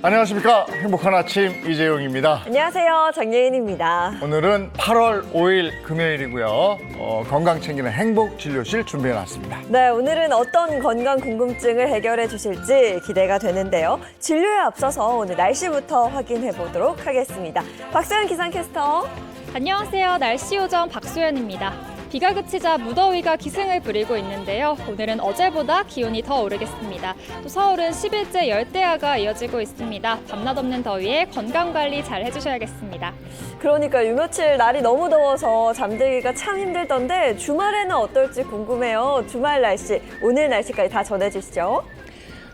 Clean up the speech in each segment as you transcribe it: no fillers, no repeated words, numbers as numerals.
안녕하십니까. 행복한 아침 이재용입니다. 안녕하세요. 정예인입니다. 오늘은 8월 5일 금요일이고요. 건강 챙기는 행복진료실 준비해놨습니다. 네, 오늘은 어떤 건강 궁금증을 해결해 주실지 기대가 되는데요. 진료에 앞서서 오늘 날씨부터 확인해 보도록 하겠습니다. 박소연 기상캐스터. 안녕하세요. 날씨 요정 박소연입니다. 비가 그치자 무더위가 기승을 부리고 있는데요. 오늘은 어제보다 기온이 더 오르겠습니다. 또 서울은 10일째 열대야가 이어지고 있습니다. 밤낮 없는 더위에 건강관리 잘 해주셔야겠습니다. 그러니까 요 며칠 날이 너무 더워서 잠들기가 참 힘들던데 주말에는 어떨지 궁금해요. 주말 날씨, 오늘 날씨까지 다 전해주시죠.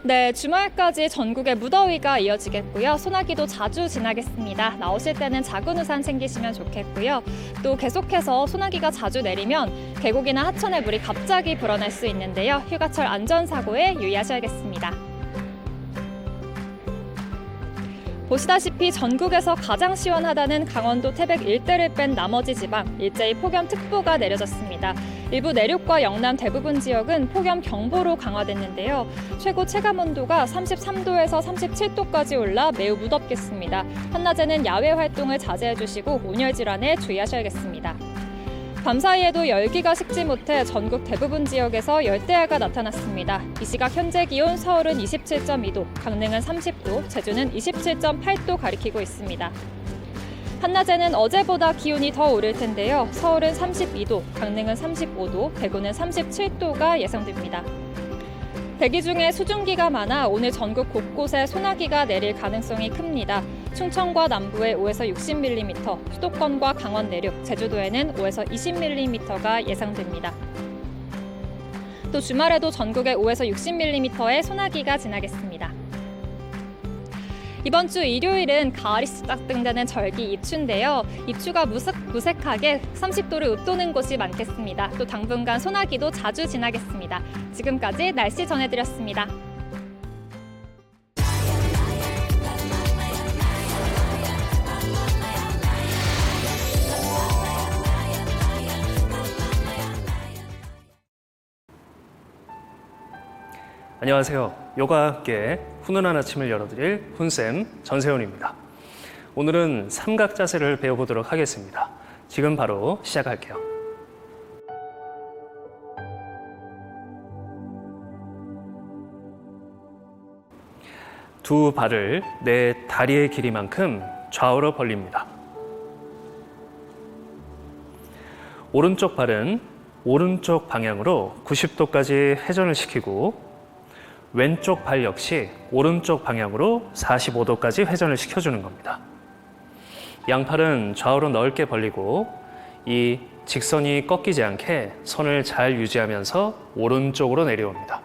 네, 주말까지 전국에 무더위가 이어지겠고요. 소나기도 자주 지나겠습니다. 나오실 때는 작은 우산 챙기시면 좋겠고요. 또 계속해서 소나기가 자주 내리면 계곡이나 하천에 물이 갑자기 불어날 수 있는데요. 휴가철 안전사고에 유의하셔야겠습니다. 보시다시피 전국에서 가장 시원하다는 강원도 태백 일대를 뺀 나머지 지방, 일제히 폭염특보가 내려졌습니다. 일부 내륙과 영남 대부분 지역은 폭염경보로 강화됐는데요. 최고 체감온도가 33도에서 37도까지 올라 매우 무덥겠습니다. 한낮에는 야외 활동을 자제해 주시고 온열 질환에 주의하셔야겠습니다. 밤사이에도 열기가 식지 못해 전국 대부분 지역에서 열대야가 나타났습니다. 이 시각 현재 기온 서울은 27.2도, 강릉은 30도, 제주는 27.8도 가리키고 있습니다. 한낮에는 어제보다 기온이 더 오를 텐데요. 서울은 32도, 강릉은 35도, 대구는 37도가 예상됩니다. 대기 중에 수증기가 많아 오늘 전국 곳곳에 소나기가 내릴 가능성이 큽니다. 충청과 남부에 5에서 60mm, 수도권과 강원 내륙, 제주도에는 5에서 20mm가 예상됩니다. 또 주말에도 전국에 5에서 60mm의 소나기가 지나겠습니다. 이번 주 일요일은 가을이 시작된다는 절기 입추인데요. 입추가 무색하게 30도를 웃도는 곳이 많겠습니다. 또 당분간 소나기도 자주 지나겠습니다. 지금까지 날씨 전해드렸습니다. 안녕하세요. 요가와 함께 훈훈한 아침을 열어드릴 훈쌤 전세훈입니다. 오늘은 삼각 자세를 배워보도록 하겠습니다. 지금 바로 시작할게요. 두 발을 내 다리의 길이만큼 좌우로 벌립니다. 오른쪽 발은 오른쪽 방향으로 90도까지 회전을 시키고 왼쪽 발 역시 오른쪽 방향으로 45도까지 회전을 시켜주는 겁니다. 양팔은 좌우로 넓게 벌리고 이 직선이 꺾이지 않게 선을 잘 유지하면서 오른쪽으로 내려옵니다.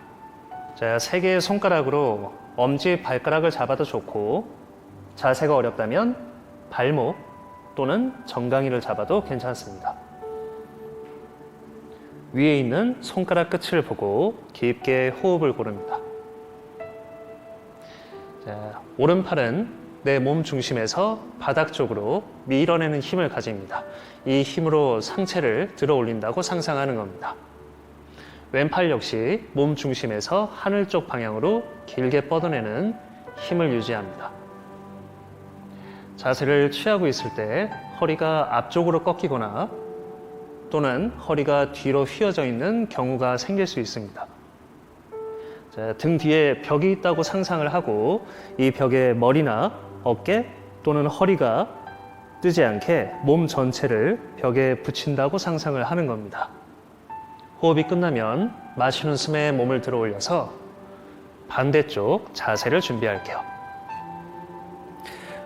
자, 3개의 손가락으로 엄지 발가락을 잡아도 좋고 자세가 어렵다면 발목 또는 정강이를 잡아도 괜찮습니다. 위에 있는 손가락 끝을 보고 깊게 호흡을 고릅니다. 자, 오른팔은 내 몸 중심에서 바닥 쪽으로 밀어내는 힘을 가집니다. 이 힘으로 상체를 들어 올린다고 상상하는 겁니다. 왼팔 역시 몸 중심에서 하늘 쪽 방향으로 길게 뻗어내는 힘을 유지합니다. 자세를 취하고 있을 때 허리가 앞쪽으로 꺾이거나 또는 허리가 뒤로 휘어져 있는 경우가 생길 수 있습니다. 자, 등 뒤에 벽이 있다고 상상을 하고 이 벽에 머리나 어깨 또는 허리가 뜨지 않게 몸 전체를 벽에 붙인다고 상상을 하는 겁니다. 호흡이 끝나면 마시는 숨에 몸을 들어 올려서 반대쪽 자세를 준비할게요.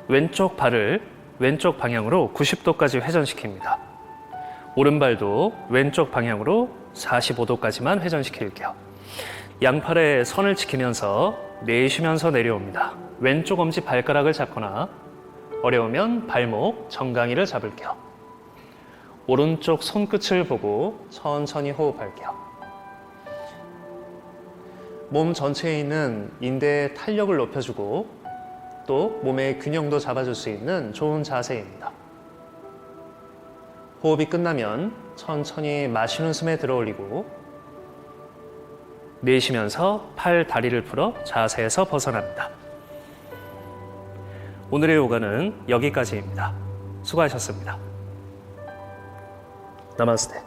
왼쪽 발을 왼쪽 방향으로 90도까지 회전시킵니다. 오른발도 왼쪽 방향으로 45도까지만 회전시킬게요. 양팔에 선을 지키면서 내쉬면서 내려옵니다. 왼쪽 엄지 발가락을 잡거나 어려우면 발목, 정강이를 잡을게요. 오른쪽 손끝을 보고 천천히 호흡할게요. 몸 전체에 있는 인대의 탄력을 높여주고 또 몸의 균형도 잡아줄 수 있는 좋은 자세입니다. 호흡이 끝나면 천천히 마시는 숨에 들어 올리고 내쉬면서 팔, 다리를 풀어 자세에서 벗어납니다. 오늘의 요가는 여기까지입니다. 수고하셨습니다. 나마스테.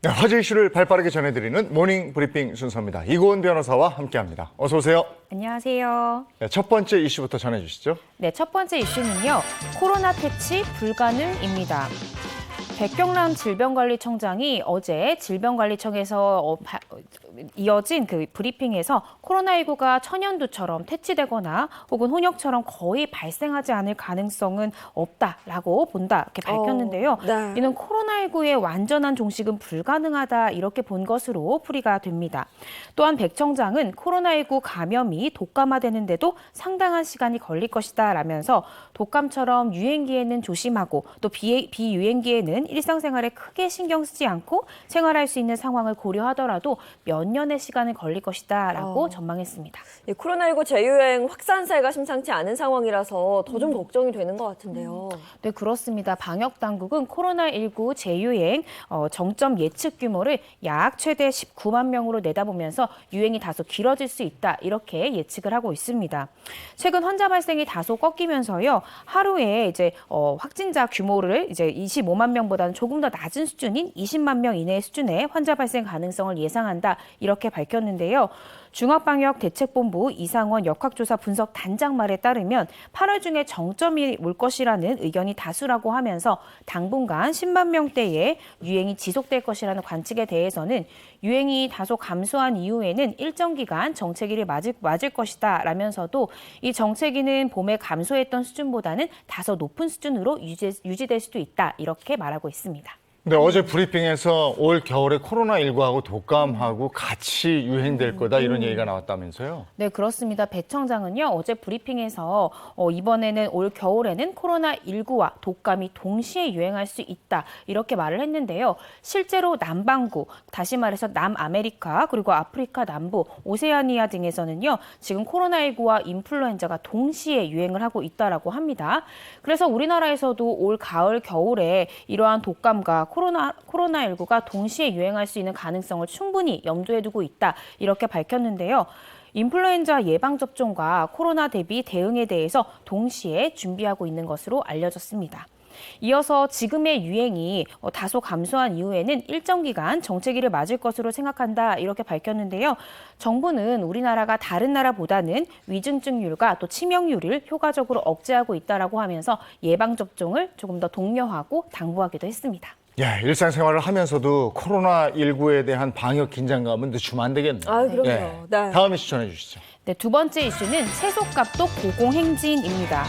네, 화제 이슈를 발빠르게 전해드리는 모닝 브리핑 순서입니다. 이고은 변호사와 함께합니다. 어서 오세요. 안녕하세요. 네, 첫 번째 이슈부터 전해주시죠. 네, 첫 번째 이슈는요. 코로나 퇴치 불가능입니다. 백경란 질병관리청장이 어제 질병관리청에서 이어진 그 브리핑에서 코로나19가 천연두처럼 퇴치되거나 혹은 혼역처럼 거의 발생하지 않을 가능성은 없다라고 본다 이렇게 밝혔는데요. 네. 이는 코로나19의 완전한 종식은 불가능하다 이렇게 본 것으로 풀이가 됩니다. 또한 백 청장은 코로나19 감염이 독감화되는데도 상당한 시간이 걸릴 것이다 라면서 독감처럼 유행기에는 조심하고 또 비유행기에는 일상생활에 크게 신경 쓰지 않고 생활할 수 있는 상황을 고려하더라도 몇 년의 시간이 걸릴 것이다 라고 전망했습니다. 이 코로나19 재유행 확산세가 심상치 않은 상황이라서 더 좀 걱정이 되는 것 같은데요. 네, 그렇습니다. 방역당국은 코로나19 재유행 정점 예측 규모를 약 최대 19만 명으로 내다보면서 유행이 다소 길어질 수 있다 이렇게 예측을 하고 있습니다. 최근 환자 발생이 다소 꺾이면서요. 하루에 이제 확진자 규모를 이제 25만 명보다는 조금 더 낮은 수준인 20만 명 이내의 수준의 환자 발생 가능성을 예상한다 이렇게 밝혔는데요. 중앙방역대책본부 이상원 역학조사 분석 단장 말에 따르면 8월 중에 정점이 올 것이라는 의견이 다수라고 하면서 당분간 10만 명대의 유행이 지속될 것이라는 관측에 대해서는 유행이 다소 감소한 이후에는 일정 기간 정체기를 맞을 것이다 라면서도 이 정체기는 봄에 감소했던 수준보다는 다소 높은 수준으로 유지될 수도 있다 이렇게 말하고 있습니다. 근데 어제 브리핑에서 올 겨울에 코로나19하고 독감하고 같이 유행될 거다 이런 얘기가 나왔다면서요? 네, 그렇습니다. 백 청장은요, 어제 브리핑에서 이번에는 올 겨울에는 코로나19와 독감이 동시에 유행할 수 있다 이렇게 말을 했는데요. 실제로 남반구, 다시 말해서 남아메리카 그리고 아프리카 남부, 오세아니아 등에서는요, 지금 코로나19와 인플루엔자가 동시에 유행을 하고 있다라고 합니다. 그래서 우리나라에서도 올 가을, 겨울에 이러한 독감과 코로나19가 동시에 유행할 수 있는 가능성을 충분히 염두에 두고 있다 이렇게 밝혔는데요. 인플루엔자 예방접종과 코로나 대비 대응에 대해서 동시에 준비하고 있는 것으로 알려졌습니다. 이어서 지금의 유행이 다소 감소한 이후에는 일정 기간 정체기를 맞을 것으로 생각한다 이렇게 밝혔는데요. 정부는 우리나라가 다른 나라보다는 위중증률과 또 치명률을 효과적으로 억제하고 있다라고 하면서 예방접종을 조금 더 독려하고 당부하기도 했습니다. 야, 일상생활을 하면서도 코로나19에 대한 방역 긴장감은 늦추면 안 되겠네요. 아, 그럼요. 네. 네. 다음 이슈 전해주시죠. 네, 두 번째 이슈는 채소값도 고공행진입니다.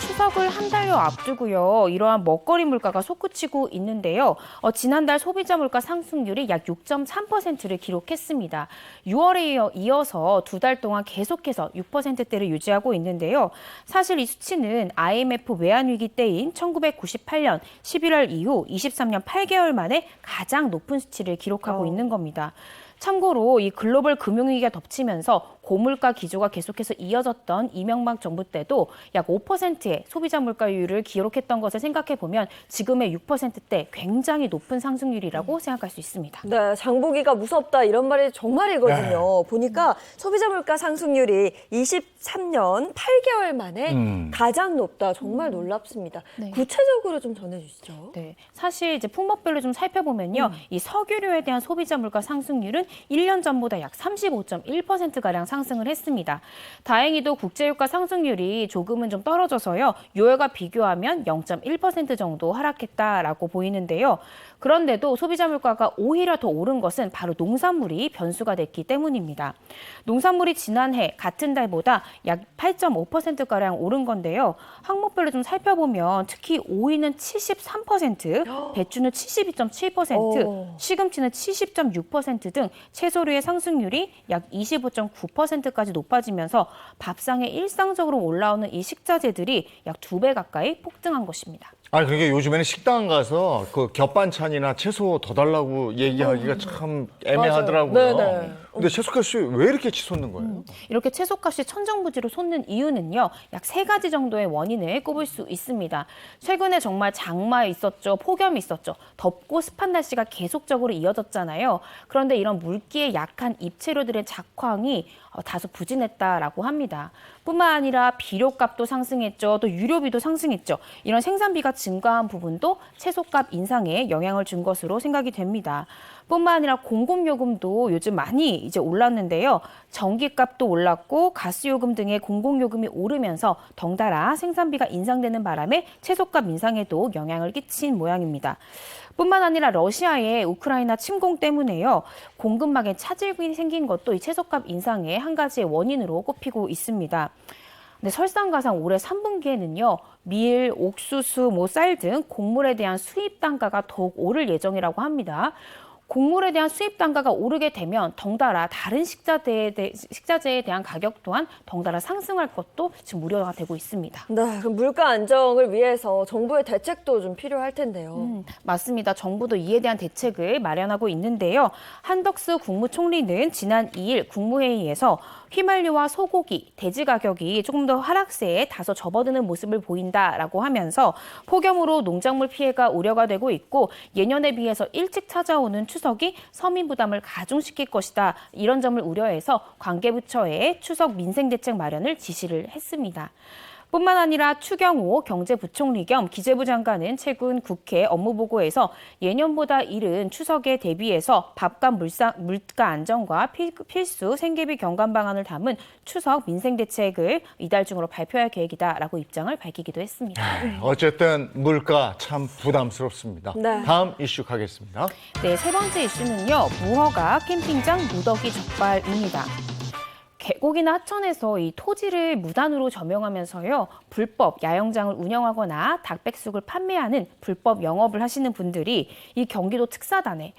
추석을 한 달여 앞두고요. 이러한 먹거리 물가가 솟구치고 있는데요. 지난달 소비자 물가 상승률이 약 6.3%를 기록했습니다. 6월에 이어서 두 달 동안 계속해서 6%대를 유지하고 있는데요. 사실 이 수치는 IMF 외환위기 때인 1998년 11월 이후 23년 8개월 만에 가장 높은 수치를 기록하고 있는 겁니다. 참고로 이 글로벌 금융위기가 덮치면서 고물가 기조가 계속해서 이어졌던 이명박 정부 때도 약 5%의 소비자 물가율을 기록했던 것을 생각해 보면 지금의 6%대 굉장히 높은 상승률이라고 생각할 수 있습니다. 네, 장보기가 무섭다 이런 말이 정말이거든요. 보니까 소비자 물가 상승률이 23년 8개월 만에 가장 높다. 정말 놀랍습니다. 네. 구체적으로 좀 전해주시죠. 네, 사실 이제 품목별로 좀 살펴보면요. 이 석유류에 대한 소비자 물가 상승률은 1년 전보다 약 35.1%가량 상승을 했습니다. 다행히도 국제유가 상승률이 조금은 좀 떨어져서요. 6월과 비교하면 0.1% 정도 하락했다라고 보이는데요. 그런데도 소비자 물가가 오히려 더 오른 것은 바로 농산물이 변수가 됐기 때문입니다. 농산물이 지난해 같은 달보다 약 8.5%가량 오른 건데요. 항목별로 좀 살펴보면 특히 오이는 73%, 배추는 72.7%, 시금치는 70.6% 등 채소류의 상승률이 약 25.9%까지 높아지면서 밥상에 일상적으로 올라오는 이 식자재들이 약 2배 가까이 폭등한 것입니다. 아, 그러니까 요즘에는 식당 가서 그 겹반찬이나 채소 더 달라고 얘기하기가 참 애매하더라고요. 네네. 근데 채소값이 왜 이렇게 치솟는 거예요? 이렇게 채소값이 천정부지로 솟는 이유는요, 약 3가지 정도의 원인을 꼽을 수 있습니다. 최근에 정말 장마 있었죠, 폭염이 있었죠, 덥고 습한 날씨가 계속적으로 이어졌잖아요. 그런데 이런 물기에 약한 잎채류들의 작황이 다소 부진했다라고 합니다. 뿐만 아니라 비료값도 상승했죠, 또 유료비도 상승했죠. 이런 생산비가 증가한 부분도 채소값 인상에 영향을 준 것으로 생각이 됩니다. 뿐만 아니라 공공요금도 요즘 많이 이제 올랐는데요. 전기값도 올랐고 가스요금 등의 공공요금이 오르면서 덩달아 생산비가 인상되는 바람에 채소값 인상에도 영향을 끼친 모양입니다. 뿐만 아니라 러시아의 우크라이나 침공 때문에요. 공급망에 차질이 생긴 것도 이 채소값 인상의 한 가지의 원인으로 꼽히고 있습니다. 근데 설상가상 올해 3분기에는요. 밀, 옥수수, 쌀 등 곡물에 대한 수입 단가가 더욱 오를 예정이라고 합니다. 곡물에 대한 수입 단가가 오르게 되면 덩달아 다른 식자재에 대한 가격 또한 덩달아 상승할 것도 지금 우려가 되고 있습니다. 네, 그럼 물가 안정을 위해서 정부의 대책도 좀 필요할 텐데요. 맞습니다. 정부도 이에 대한 대책을 마련하고 있는데요. 한덕수 국무총리는 지난 2일 국무회의에서 휘말려와 소고기, 돼지 가격이 조금 더 하락세에 다소 접어드는 모습을 보인다라고 하면서 폭염으로 농작물 피해가 우려가 되고 있고 예년에 비해서 일찍 찾아오는 추석이 서민 부담을 가중시킬 것이다. 이런 점을 우려해서 관계부처에 추석 민생대책 마련을 지시를 했습니다. 뿐만 아니라 추경호 경제부총리 겸 기재부 장관은 최근 국회 업무보고에서 예년보다 이른 추석에 대비해서 밥값 물가 안정과 필수 생계비 경감 방안을 담은 추석 민생대책을 이달 중으로 발표할 계획이다라고 입장을 밝히기도 했습니다. 어쨌든 물가 참 부담스럽습니다. 네. 다음 이슈 가겠습니다. 네, 세 번째 이슈는요. 무허가 캠핑장 무더기 적발입니다. 계곡이나 하천에서 이 토지를 무단으로 점용하면서요. 불법 야영장을 운영하거나 닭백숙을 판매하는 불법 영업을 하시는 분들이 이 경기도 특사단에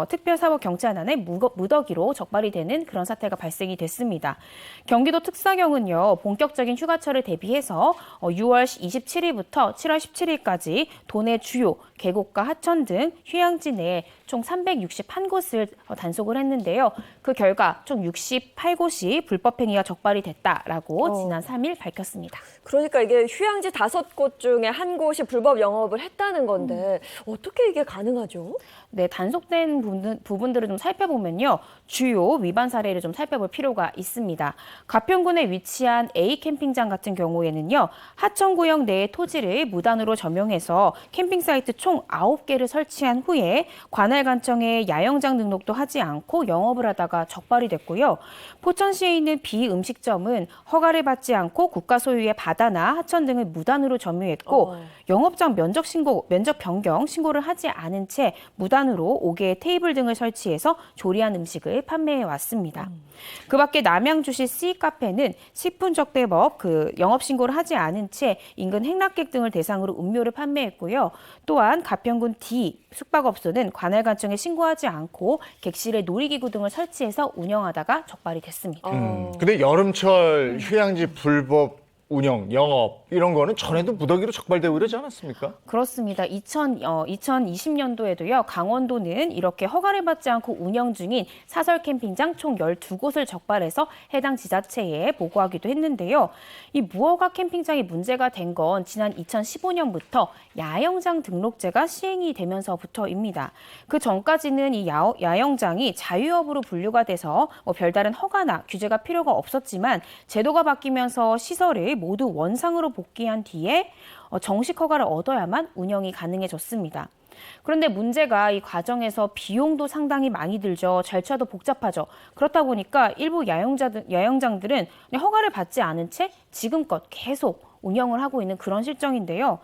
특별사법경찰단에 무더기로 적발이 되는 그런 사태가 발생이 됐습니다. 경기도 특사경은요. 본격적인 휴가철을 대비해서 6월 27일부터 7월 17일까지 도내 주요 계곡과 하천 등 휴양지 내에 총 361곳을 단속을 했는데요. 그 결과 총 68곳이 불법 행위가 적발이 됐다라고 지난 3일 밝혔습니다. 그러니까 이게 휴양지 5곳 중에 한 곳이 불법 영업을 했다는 건데 어떻게 이게 가능하죠? 네, 단속된 부분들을 좀 살펴보면요. 주요 위반 사례를 좀 살펴볼 필요가 있습니다. 가평군에 위치한 A 캠핑장 같은 경우에는요. 하천구역 내의 토지를 무단으로 점용해서 캠핑 사이트 총 9개를 설치한 후에 관할관청에 야영장 등록도 하지 않고 영업을 하다가 적발이 됐고요. 포천시에 있는 B 음식점은 허가를 받지 않고 국가 소유의 바다나 하천 등을 무단으로 점유했고 영업장 면적 변경 신고를 하지 않은 채 무단으로 5개의 테이블 등을 설치해서 조리한 음식을 판매해 왔습니다. 그 밖에 남양주시 C 카페는 식품적대법 영업 신고를 하지 않은 채 인근 행락객 등을 대상으로 음료를 판매했고요. 또한 가평군 D 숙박업소는 관할관청에 신고하지 않고 객실에 놀이기구 등을 설치해서 운영하다가 적발이 됐습니다. 근데 여름철 휴양지 불법 운영, 영업 이런 거는 전에도 무더기로 적발되고 이러지 않았습니까? 그렇습니다. 2020년도에도요. 강원도는 이렇게 허가를 받지 않고 운영 중인 사설 캠핑장 총 12곳을 적발해서 해당 지자체에 보고하기도 했는데요. 이 무허가 캠핑장이 문제가 된 건 지난 2015년부터 야영장 등록제가 시행이 되면서부터입니다. 그 전까지는 이 야영장이 자유업으로 분류가 돼서 별다른 허가나 규제가 필요가 없었지만 제도가 바뀌면서 시설을 모두 원상으로 복귀한 뒤에 정식 허가를 얻어야만 운영이 가능해졌습니다. 그런데 문제가 이 과정에서 비용도 상당히 많이 들죠. 절차도 복잡하죠. 그렇다 보니까 일부 야영장들은 허가를 받지 않은 채 지금껏 계속 운영을 하고 있는 그런 실정인데요.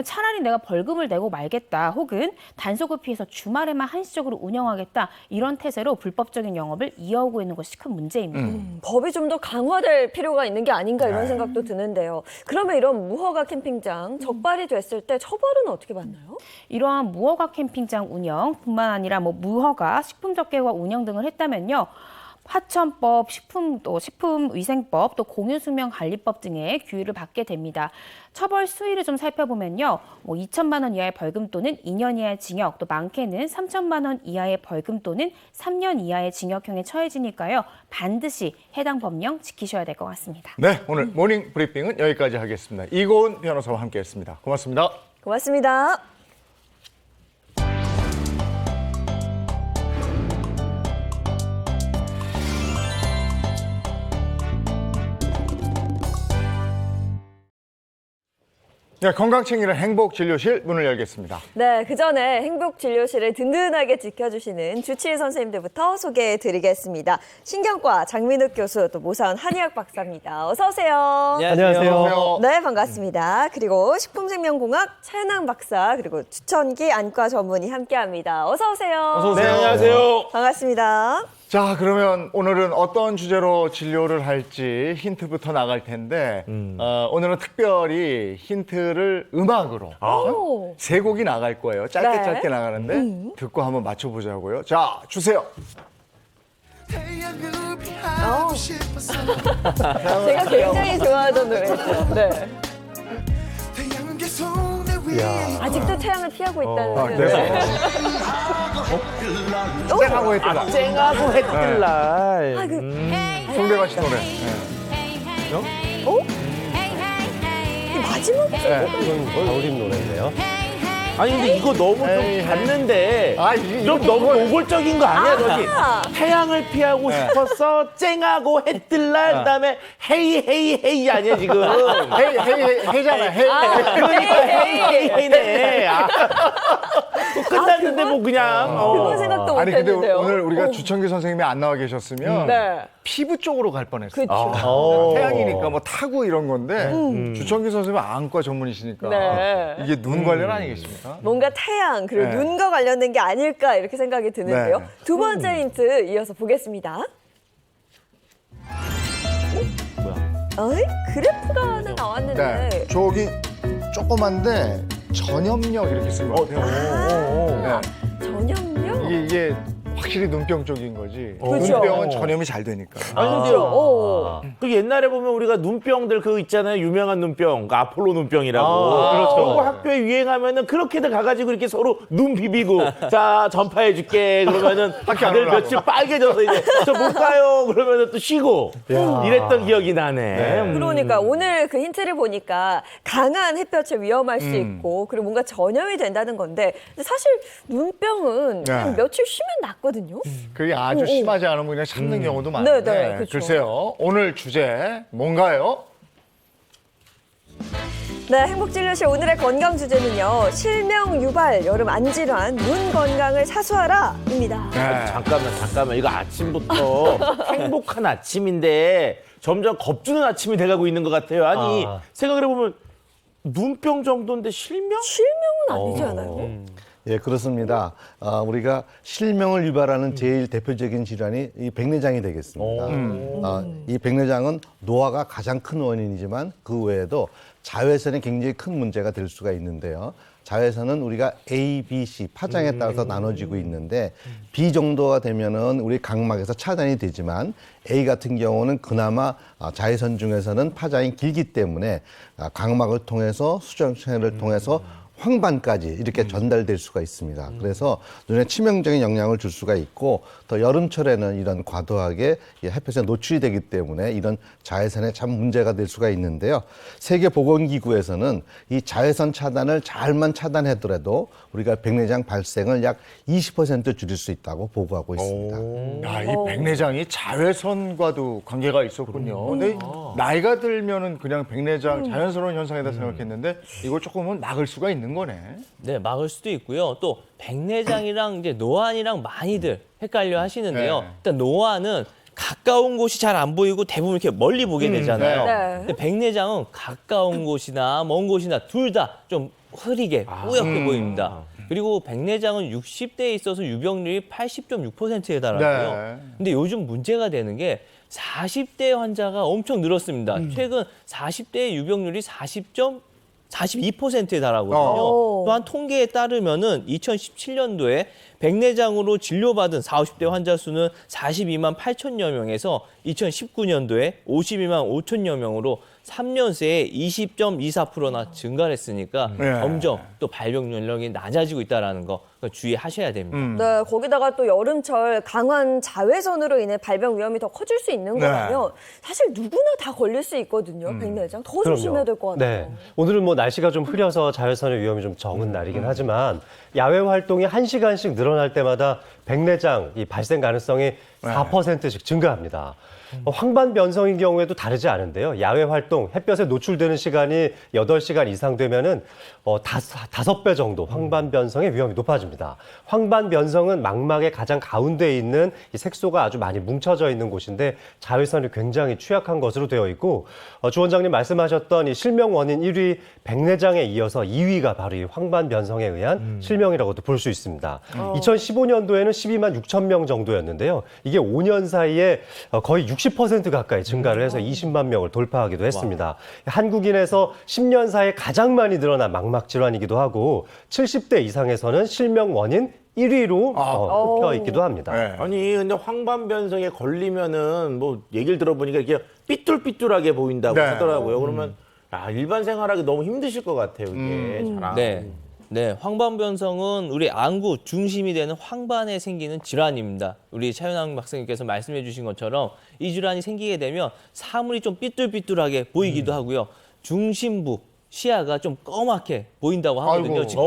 차라리 내가 벌금을 내고 말겠다 혹은 단속을 피해서 주말에만 한시적으로 운영하겠다 이런 태세로 불법적인 영업을 이어오고 있는 것이 큰 문제입니다. 법이 좀 더 강화될 필요가 있는 게 아닌가 이런 생각도 드는데요. 그러면 이런 무허가 캠핑장 적발이 됐을 때 처벌은 어떻게 받나요? 이러한 무허가 캠핑장 운영뿐만 아니라 무허가 식품적개와 운영 등을 했다면요. 화천법, 식품위생법, 또 공유수명관리법 등의 규율을 받게 됩니다. 처벌 수위를 좀 살펴보면요. 2천만 원 이하의 벌금 또는 2년 이하의 징역, 또 많게는 3천만 원 이하의 벌금 또는 3년 이하의 징역형에 처해지니까요. 반드시 해당 법령 지키셔야 될 것 같습니다. 네, 오늘 모닝 브리핑은 여기까지 하겠습니다. 이고은 변호사와 함께했습니다. 고맙습니다. 고맙습니다. 네, 건강 챙기는 행복진료실 문을 열겠습니다. 네, 그 전에 행복진료실을 든든하게 지켜주시는 주치의 선생님들부터 소개해드리겠습니다. 신경과 장민욱 교수, 또 모사원 한의학 박사입니다. 어서 오세요. 안녕하세요. 네, 반갑습니다. 그리고 식품생명공학 차은왕 박사, 그리고 추천기 안과 전문의 함께합니다. 어서 오세요. 어서 오세요. 네, 안녕하세요. 반갑습니다. 자, 그러면 오늘은 어떤 주제로 진료를 할지 힌트부터 나갈 텐데 오늘은 특별히 힌트를 음악으로 오. 세 곡이 나갈 거예요. 짧게 네. 짧게 나가는데 듣고 한번 맞춰보자고요. 자, 주세요. 제가 굉장히 좋아하던 노래죠. 네. 아직도 태양을 피하고 있다는. 아, 네. 쨍하고 했더라. 쨍하고 했던 날. 아, 그, 송대관 씨 노래. 그 마지막 이건 가오림 노래인데요. 아니 근데 이거 너무 좀 에이, 봤는데 아, 이게 좀 너무 노골적인 거 아니야 저기? 아. 태양을 피하고 싶어서 쨍하고 해뜰 날 그다음에 헤이 헤이 헤이 아니야 지금? 해잖아. 그러니까 헤이 헤이 헤이네. 끝났는데 뭐 그냥. 그건 생각도 아니 근데 못했는데요. 오늘 우리가 주천기 선생님이 안 나와 계셨으면 네. 피부 쪽으로 갈 뻔했어요. 그렇죠. 태양이니까 뭐 타구 이런 건데 주천기 선생님은 안과 전문이시니까 네. 이게 눈 관련 아니겠습니까? 뭔가 태양 그리고 네. 눈과 관련된 게 아닐까 이렇게 생각이 드는데요. 네. 두 번째 힌트 이어서 보겠습니다. 어이? 그래프가 하나 나왔는데 네. 저기 조그만데 전염력 이렇게 쓴 것 같아요. 네. 전염력? 이게 확실히 눈병 쪽인 거지. 그렇죠. 눈병은 전염이 잘 되니까. 아니 근데요. 오. 그 옛날에 보면 우리가 눈병들 그 있잖아요. 유명한 눈병, 그 아폴로 눈병이라고. 그렇죠. 그거 학교에 유행하면은 그렇게들 가가지고 이렇게 서로 눈 비비고 자 전파해줄게 그러면은 학교 안 다들 오라고. 며칠 빨개져서 이제 저 못 가요 그러면은 또 쉬고 이랬던 기억이 나네. 그러니까 오늘 그 힌트를 보니까 강한 햇볕에 위험할 수 있고 그리고 뭔가 전염이 된다는 건데 근데 사실 눈병은 네. 한 며칠 쉬면 낫거든요. 그게 아주 심하지 않으면 그냥 참는 경우도 네, 많은데 네, 그렇죠. 글쎄요. 오늘 주제 뭔가요? 네, 행복진료실 오늘의 건강 주제는요. 실명 유발 여름 안질환 눈 건강을 사수하라입니다. 네. 잠깐만 이거 아침부터 행복한 아침인데 점점 겁주는 아침이 돼가고 있는 것 같아요. 아니 생각을 해보면 눈병 정도인데 실명? 실명은 아니지 않아요? 예, 그렇습니다. 우리가 실명을 유발하는 제일 대표적인 질환이 이 백내장이 되겠습니다. 이 백내장은 노화가 가장 큰 원인이지만 그 외에도 자외선이 굉장히 큰 문제가 될 수가 있는데요. 자외선은 우리가 A, B, C 파장에 따라서 나눠지고 있는데 B 정도가 되면은 우리 각막에서 차단이 되지만 A 같은 경우는 그나마 자외선 중에서는 파장이 길기 때문에 각막을 통해서 수정체를 통해서 황반까지 이렇게 전달될 수가 있습니다. 그래서 눈에 치명적인 영향을 줄 수가 있고 또 여름철에는 이런 과도하게 햇볕에 노출이 되기 때문에 이런 자외선에 참 문제가 될 수가 있는데요. 세계보건기구에서는 이 자외선 차단을 잘만 차단하더라도 우리가 백내장 발생을 약 20% 줄일 수 있다고 보고하고 있습니다. 야, 이 백내장이 자외선과도 관계가 있었군요. 근데 나이가 들면은 그냥 백내장 자연스러운 현상이다 생각했는데 이걸 조금은 막을 수가 있는 거네. 네, 막을 수도 있고요. 또 백내장이랑 이제 노안이랑 많이들 헷갈려 하시는데요. 네. 일단 노안은 가까운 곳이 잘 안 보이고 대부분 이렇게 멀리 보게 되잖아요. 네. 근데 백내장은 가까운 곳이나 먼 곳이나 둘 다 좀 흐리게 뿌옇게 보입니다. 그리고 백내장은 60대에 있어서 유병률이 80.6%에 달하고요. 네. 근데 요즘 문제가 되는 게 40대 환자가 엄청 늘었습니다. 최근 40대의 유병률이 42%에 달하거든요. 어. 또한 통계에 따르면은 2017년도에 백내장으로 진료받은 40, 50대 환자 수는 42만 8천여 명에서 2019년도에 52만 5천여 명으로 3년 새에 20.24%나 증가를 했으니까 네. 점점 또 발병 연령이 낮아지고 있다는 거 주의하셔야 됩니다. 네, 거기다가 또 여름철 강한 자외선으로 인해 발병 위험이 더 커질 수 있는 네. 거라면 사실 누구나 다 걸릴 수 있거든요. 백내장 더 조심해야 될 것 같아요. 네. 오늘은 뭐 날씨가 좀 흐려서 자외선의 위험이 좀 적은 날이긴 하지만 야외 활동이 1시간씩 늘어날 때마다 백내장 이 발생 가능성이 4%씩 증가합니다. 황반 변성인 경우에도 다르지 않은데요. 야외 활동, 햇볕에 노출되는 시간이 8시간 이상 되면은 5배 정도 황반 변성의 위험이 높아집니다. 황반 변성은 망막의 가장 가운데에 있는 이 색소가 아주 많이 뭉쳐져 있는 곳인데 자외선이 굉장히 취약한 것으로 되어 있고 주 원장님 말씀하셨던 이 실명 원인 1위 백내장에 이어서 2위가 바로 이 황반 변성에 의한 실명이라고도 볼 수 있습니다. 2015년도에는 12만 6천 명 정도였는데요. 이게 5년 사이에 거의 60% 가까이 증가를 해서 20만 명을 돌파하기도 했습니다. 한국인에서 10년 사이에 가장 많이 늘어난 망막 질환이기도 하고 70대 이상에서는 실명 원인 1위로 꼽혀 있기도 합니다. 네. 아니 근데 황반 변성에 걸리면은 뭐 얘기를 들어보니까 이게 삐뚤삐뚤하게 보인다고 네. 하더라고요. 그러면 일반 생활하기 너무 힘드실 것 같아요. 이게 잘 네. 네, 황반변성은 우리 안구 중심이 되는 황반에 생기는 질환입니다. 우리 차윤학 박사님께서 말씀해 주신 것처럼 이 질환이 생기게 되면 사물이 좀 삐뚤삐뚤하게 보이기도 하고요. 중심부, 시야가 좀 검맣게 보인다고 하거든요. 아이고. 직접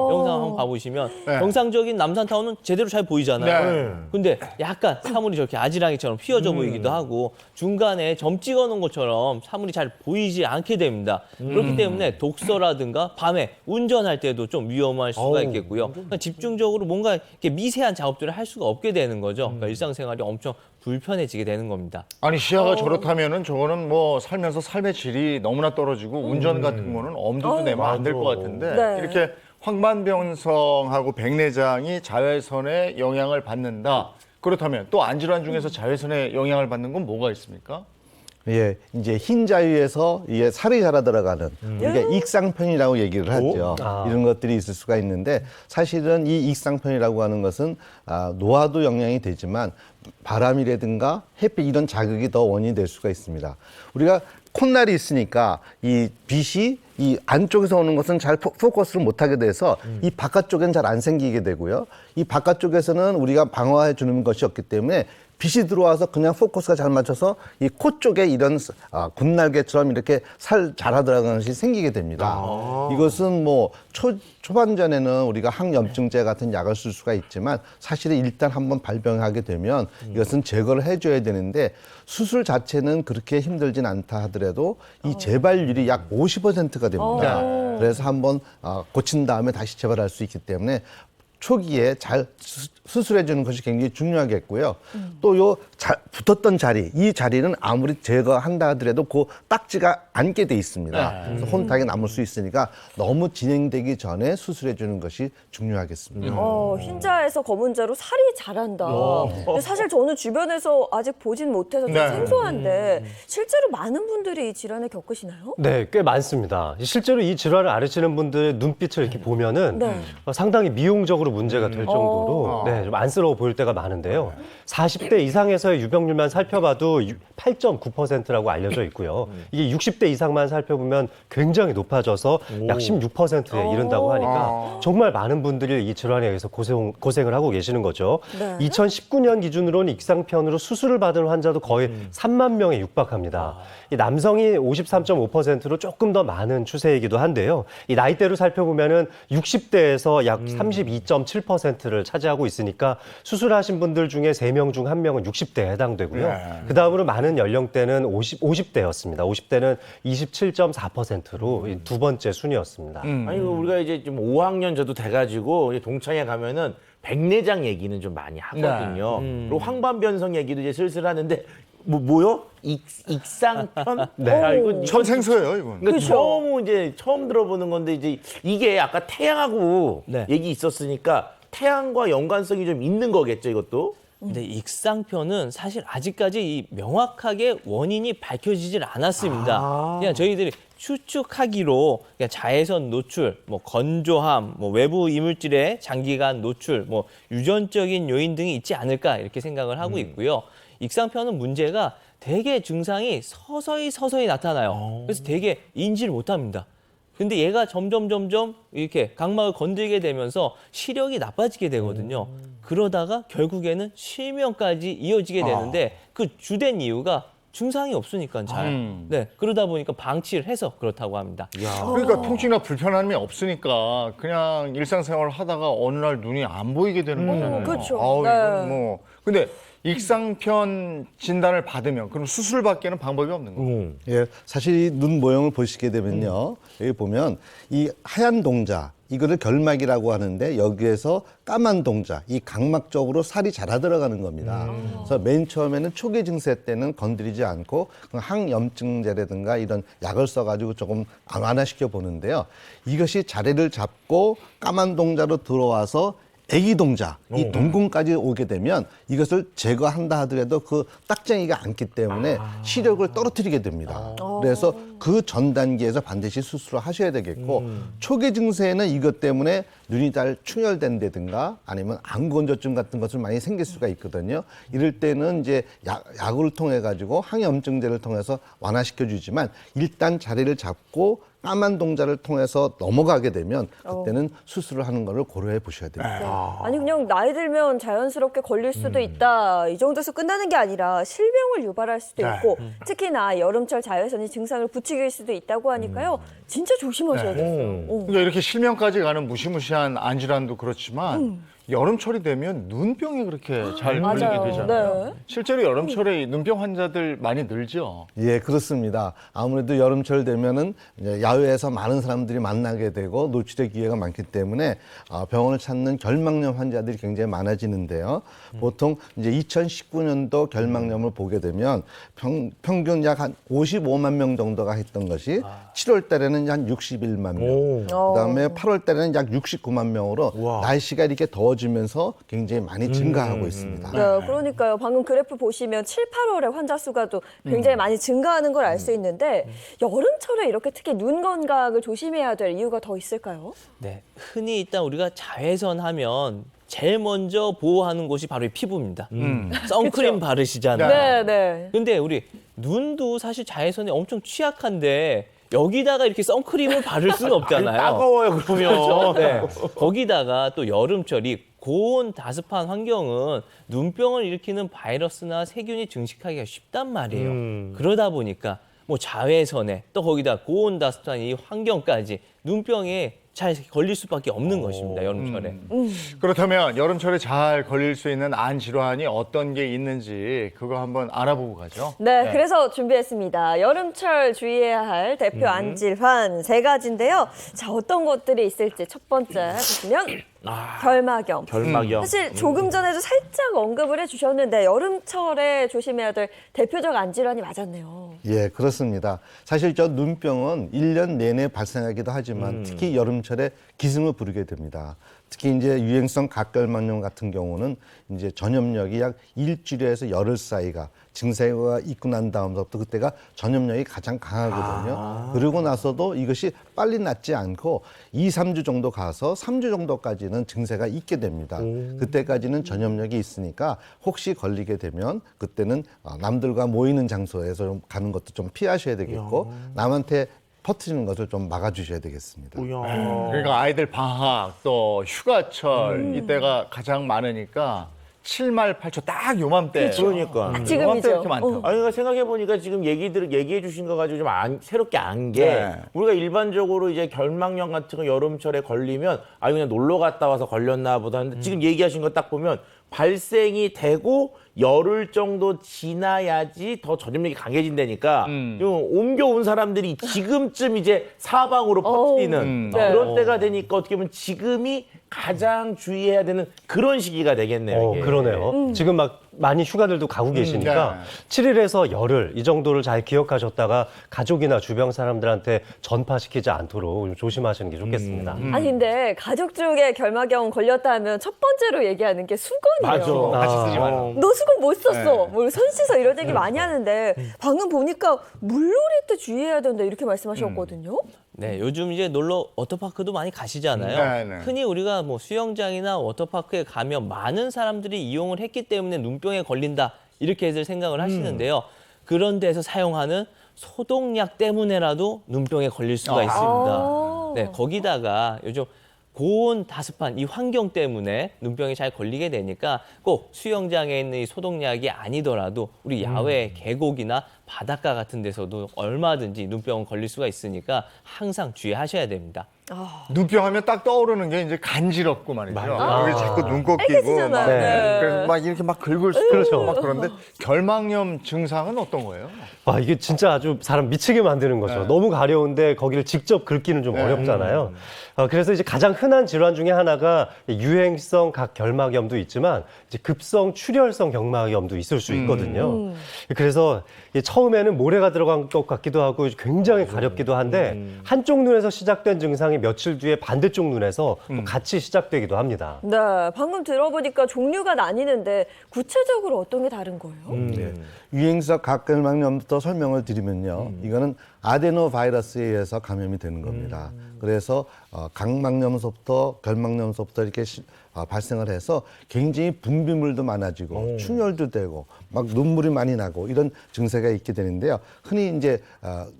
영상 한번 봐보시면 네. 정상적인 남산타워는 제대로 잘 보이잖아요. 네. 근데 약간 사물이 저렇게 아지랑이처럼 휘어져 보이기도 하고 중간에 점 찍어 놓은 것처럼 사물이 잘 보이지 않게 됩니다. 그렇기 때문에 독서라든가 밤에 운전할 때도 좀 위험할 수가 있겠고요. 그러니까 집중적으로 뭔가 이렇게 미세한 작업들을 할 수가 없게 되는 거죠. 그러니까 일상생활이 엄청 불편해지게 되는 겁니다. 아니 시야가 저렇다면은 저거는 뭐 살면서 삶의 질이 너무나 떨어지고 운전 같은 거는 엄두도 내면 안 될 것 같은데 네. 이렇게 황반변성하고 백내장이 자외선에 영향을 받는다. 그렇다면 또 안질환 중에서 자외선에 영향을 받는 건 뭐가 있습니까? 예, 이제 흰 자위에서 이게 살이 자라 들어가는 이게 익상편이라고 얘기를 하죠. 이런 것들이 있을 수가 있는데 사실은 이 익상편이라고 하는 것은 노화도 영향이 되지만 바람이라든가 햇빛 이런 자극이 더 원인이 될 수가 있습니다. 우리가 콧날이 있으니까 이 빛이 이 안쪽에서 오는 것은 잘 포커스를 못하게 돼서 이 바깥쪽엔 잘 안 생기게 되고요. 이 바깥쪽에서는 우리가 방어해 주는 것이 없기 때문에 빛이 들어와서 그냥 포커스가 잘 맞춰서 이 코 쪽에 이런 군날개처럼 이렇게 살 자라 들어가는 것이 생기게 됩니다. 이것은 뭐 초반전에는 우리가 항염증제 같은 약을 쓸 수가 있지만 사실은 일단 한번 발병하게 되면 이것은 제거를 해줘야 되는데 수술 자체는 그렇게 힘들진 않다 하더라도 이 재발률이 약 50%가 됩니다. 그래서 한번 고친 다음에 다시 재발할 수 있기 때문에 초기에 잘 수술해 주는 것이 굉장히 중요하겠고요. 또 요 붙었던 자리, 이 자리는 아무리 제거한다 하더라도 그 딱지가 앉게 돼 있습니다. 그래서 혼탁에 남을 수 있으니까 너무 진행되기 전에 수술해 주는 것이 중요하겠습니다. 흰자에서 검은자로 살이 자란다. 근데 사실 저는 주변에서 아직 보진 못해서 좀 네. 생소한데 실제로 많은 분들이 이 질환을 겪으시나요? 네, 꽤 많습니다. 실제로 이 질환을 앓으시는 분들의 눈빛을 이렇게 보면은 네. 상당히 미용적으로 문제가 될 정도로 네, 좀 안쓰러워 보일 때가 많은데요. 40대 이상에서의 유병률만 살펴봐도 8.9%라고 알려져 있고요. 이게 60대 이상만 살펴보면 굉장히 높아져서 약 16%에 이른다고 하니까 정말 많은 분들이 이 질환에 의해서 고생을 하고 계시는 거죠. 네. 2019년 기준으로는 익상편으로 수술을 받은 환자도 거의 3만 명에 육박합니다. 이 남성이 53.5%로 조금 더 많은 추세이기도 한데요. 이 나이대로 살펴보면은 60대에서 약 32.7%를 차지하고 있으니까 수술하신 분들 중에 3명 중 1명은 60대에 해당되고요. 네. 그 다음으로 많은 연령대는 50대였습니다. 50대는 27.4%로 두 번째 순위였습니다. 아니 우리가 이제 좀 5학년 저도 돼가지고 이제 동창회 가면은 백내장 얘기는 좀 많이 하거든요. 그리고 황반변성 얘기도 이제 슬슬 하는데 뭐요? 익상편? 네. 전 생소해요, 이건. 그러니까 처음 들어보는 건데 이제 이게 아까 태양하고 네. 얘기 있었으니까 태양과 연관성이 좀 있는 거겠죠, 이것도? 근데 익상편은 사실 아직까지 이 명확하게 원인이 밝혀지질 않았습니다. 그냥 저희들이 추측하기로 그냥 자외선 노출, 뭐 건조함, 뭐 외부 이물질의 장기간 노출, 뭐 유전적인 요인 등이 있지 않을까 이렇게 생각을 하고 있고요. 익상편은 문제가 되게 증상이 서서히 나타나요. 그래서 되게 인지를 못합니다. 근데 얘가 점점 이렇게 각막을 건들게 되면서 시력이 나빠지게 되거든요. 그러다가 결국에는 실명까지 이어지게 되는데 그 주된 이유가 증상이 없으니까 네, 그러다 보니까 방치를 해서 그렇다고 합니다. 그러니까 통증이나 불편함이 없으니까 그냥 일상생활을 하다가 어느 날 눈이 안 보이게 되는 거잖아요. 그렇죠. 아우, 네. 이건 뭐. 근데 익상편 진단을 받으면 그럼 수술밖에는 방법이 없는 거예요. 예, 사실 이 눈 모형을 보시게 되면요. 여기 보면 이 하얀 동자, 이거를 결막이라고 하는데 여기에서 까만 동자, 이 각막 쪽으로 살이 자라 들어가는 겁니다. 그래서 맨 처음에는 초기 증세 때는 건드리지 않고 항염증제라든가 이런 약을 써가지고 조금 완화시켜 보는데요. 이것이 자리를 잡고 까만 동자로 들어와서 애기 동자, 이 동공까지 오게 되면 이것을 제거한다 하더라도 그 딱쟁이가 않기 때문에 시력을 떨어뜨리게 됩니다. 그래서 그 전 단계에서 반드시 수술을 하셔야 되겠고 초기 증세에는 이것 때문에 눈이 잘 충혈된다든가 아니면 안구건조증 같은 것을 많이 생길 수가 있거든요. 이럴 때는 이제 약을 통해 가지고 항염증제를 통해서 완화시켜 주지만 일단 자리를 잡고 까만 동자를 통해서 넘어가게 되면 그때는 수술을 하는 것을 고려해 보셔야 됩니다. 아니 그냥 나이 들면 자연스럽게 걸릴 수도 있다 이 정도에서 끝나는 게 아니라 실명을 유발할 수도 있고 특히나 여름철 자외선이 증상을 부추길 수도 있다고 하니까요 진짜 조심하셔야겠어요. 그러니까 이렇게 실명까지 가는 무시무시한 안질환도 그렇지만 여름철이 되면 눈병이 그렇게 잘 걸리게 맞아요. 되잖아요. 네. 실제로 여름철에 눈병 환자들 많이 늘죠. 예, 그렇습니다. 아무래도 여름철 되면은 이제 야외에서 많은 사람들이 만나게 되고 노출의 기회가 많기 때문에 병원을 찾는 결막염 환자들이 굉장히 많아지는데요. 보통 이제 2019년도 결막염을 보게 되면 평균 약 한 55만 명 정도가 했던 것이 7월 달에는 한 61만 명, 그다음에 8월 달에는 약 69만 명으로 날씨가 이렇게 더워지면서 굉장히 많이 증가하고 있습니다. 네, 그러니까요. 방금 그래프 보시면 7, 8월에 환자 수가 또 굉장히 많이 증가하는 걸 알 수 있는데 여름철에 이렇게 특히 눈 건강을 조심해야 될 이유가 더 있을까요? 네, 흔히 일단 우리가 자외선 하면 제일 먼저 보호하는 곳이 바로 이 피부입니다. 선크림 바르시잖아요. 네. 근데 우리 눈도 사실 자외선에 엄청 취약한데 여기다가 이렇게 선크림을 바를 수는 없잖아요. 따가워요 그러면. 네. 거기다가 또 여름철이 고온 다습한 환경은 눈병을 일으키는 바이러스나 세균이 증식하기가 쉽단 말이에요. 그러다 보니까 뭐 자외선에 또 거기다 고온 다습한 이 환경까지 눈병에 잘 걸릴 수밖에 없는 것입니다. 여름철에. 그렇다면 여름철에 잘 걸릴 수 있는 안 질환이 어떤 게 있는지 그거 한번 알아보고 가죠. 네, 그래서 준비했습니다. 여름철 주의해야 할 대표 안질환 3가지인데요. 자, 어떤 것들이 있을지 첫 번째 보시면 결막염. 결막염. 사실 조금 전에도 살짝 언급을 해주셨는데 여름철에 조심해야 될 대표적 안질환이 맞았네요. 예, 그렇습니다. 사실 저 눈병은 1년 내내 발생하기도 하지만 특히 여름철에 기승을 부르게 됩니다. 특히 이제 유행성 각결막염 같은 경우는 이제 전염력이 약 일주일에서 열흘 사이가 증세가 있고 난 다음부터 그때가 전염력이 가장 강하거든요. 그러고 나서도 이것이 빨리 낫지 않고 2, 3주 정도 가서 3주 정도까지는 증세가 있게 됩니다. 그때까지는 전염력이 있으니까 혹시 걸리게 되면 그때는 남들과 모이는 장소에서 좀 가는 것도 좀 피하셔야 되겠고 남한테 퍼뜨리는 것을 좀 막아주셔야 되겠습니다. 그러니까 아이들 방학 또 휴가철 이때가 가장 많으니까 7말 8초 딱 요맘때. 그러니까. 요맘때 지금이죠. 이렇게 많다고. 아니, 그러니까 생각해보니까 지금 얘기해 주신 거 가지고 좀 새롭게 안 게, 우리가 일반적으로 이제 결막염 같은 거 여름철에 걸리면, 그냥 놀러 갔다 와서 걸렸나 보다 하는데, 지금 얘기하신 거 딱 보면, 발생이 되고 열흘 정도 지나야지 더 전염력이 강해진다니까 좀 옮겨온 사람들이 지금쯤 이제 사방으로 퍼뜨리는 그런 때가 되니까 어떻게 보면 지금이 가장 주의해야 되는 그런 시기가 되겠네요. 이게. 그러네요. 지금 막 많이 휴가들도 가고 계시니까 7일에서 열흘 이 정도를 잘 기억하셨다가 가족이나 주변 사람들한테 전파시키지 않도록 좀 조심하시는 게 좋겠습니다. 아니 근데 가족 중에 결막염 걸렸다 하면 첫 번째로 얘기하는 게 수건이에요. 같이 쓰지 마라. 너 수건 못 썼어. 뭐 손 씻어 이런 얘기 많이 하는데 방금 보니까 물놀이 때 주의해야 된다 이렇게 말씀하셨거든요. 네, 요즘 이제 놀러 워터파크도 많이 가시잖아요. 네. 흔히 우리가 뭐 수영장이나 워터파크에 가면 많은 사람들이 이용을 했기 때문에 눈병에 걸린다 이렇게들 생각을 하시는데요. 그런 데서 사용하는 소독약 때문에라도 눈병에 걸릴 수가 있습니다. 네, 거기다가 요즘 고온 다습한 이 환경 때문에 눈병이 잘 걸리게 되니까 꼭 수영장에 있는 이 소독약이 아니더라도 우리 야외 계곡이나 바닷가 같은 데서도 얼마든지 눈병 걸릴 수가 있으니까 항상 주의하셔야 됩니다. 눈병 하면 딱 떠오르는 게 이제 간지럽고 말이죠. 여기 자꾸 눈곱 끼고 빨개지잖아요. 막, 네. 그래서 막 이렇게 막 긁을 수도 있고 막 그런데 결막염 증상은 어떤 거예요? 이게 진짜 아주 사람 미치게 만드는 거죠. 너무 가려운데 거기를 직접 긁기는 좀 어렵잖아요. 그래서 이제 가장 흔한 질환 중에 하나가 유행성 각결막염도 있지만 이제 급성 출혈성 결막염도 있을 수 있거든요. 그래서 처음에는 모래가 들어간 것 같기도 하고 굉장히 가렵기도 한데 한쪽 눈에서 시작된 증상이 며칠 뒤에 반대쪽 눈에서 또 같이 시작되기도 합니다. 네, 방금 들어보니까 종류가 나뉘는데 구체적으로 어떤 게 다른 거예요? 네. 유행성 각결막염부터 설명을 드리면요. 이거는 아데노 바이러스에 의해서 감염이 되는 겁니다. 그래서 각막염소부터 결막염소부터 이렇게 발생을 해서 굉장히 분비물도 많아지고 충혈도 되고 막 눈물이 많이 나고 이런 증세가 있게 되는데요. 흔히 이제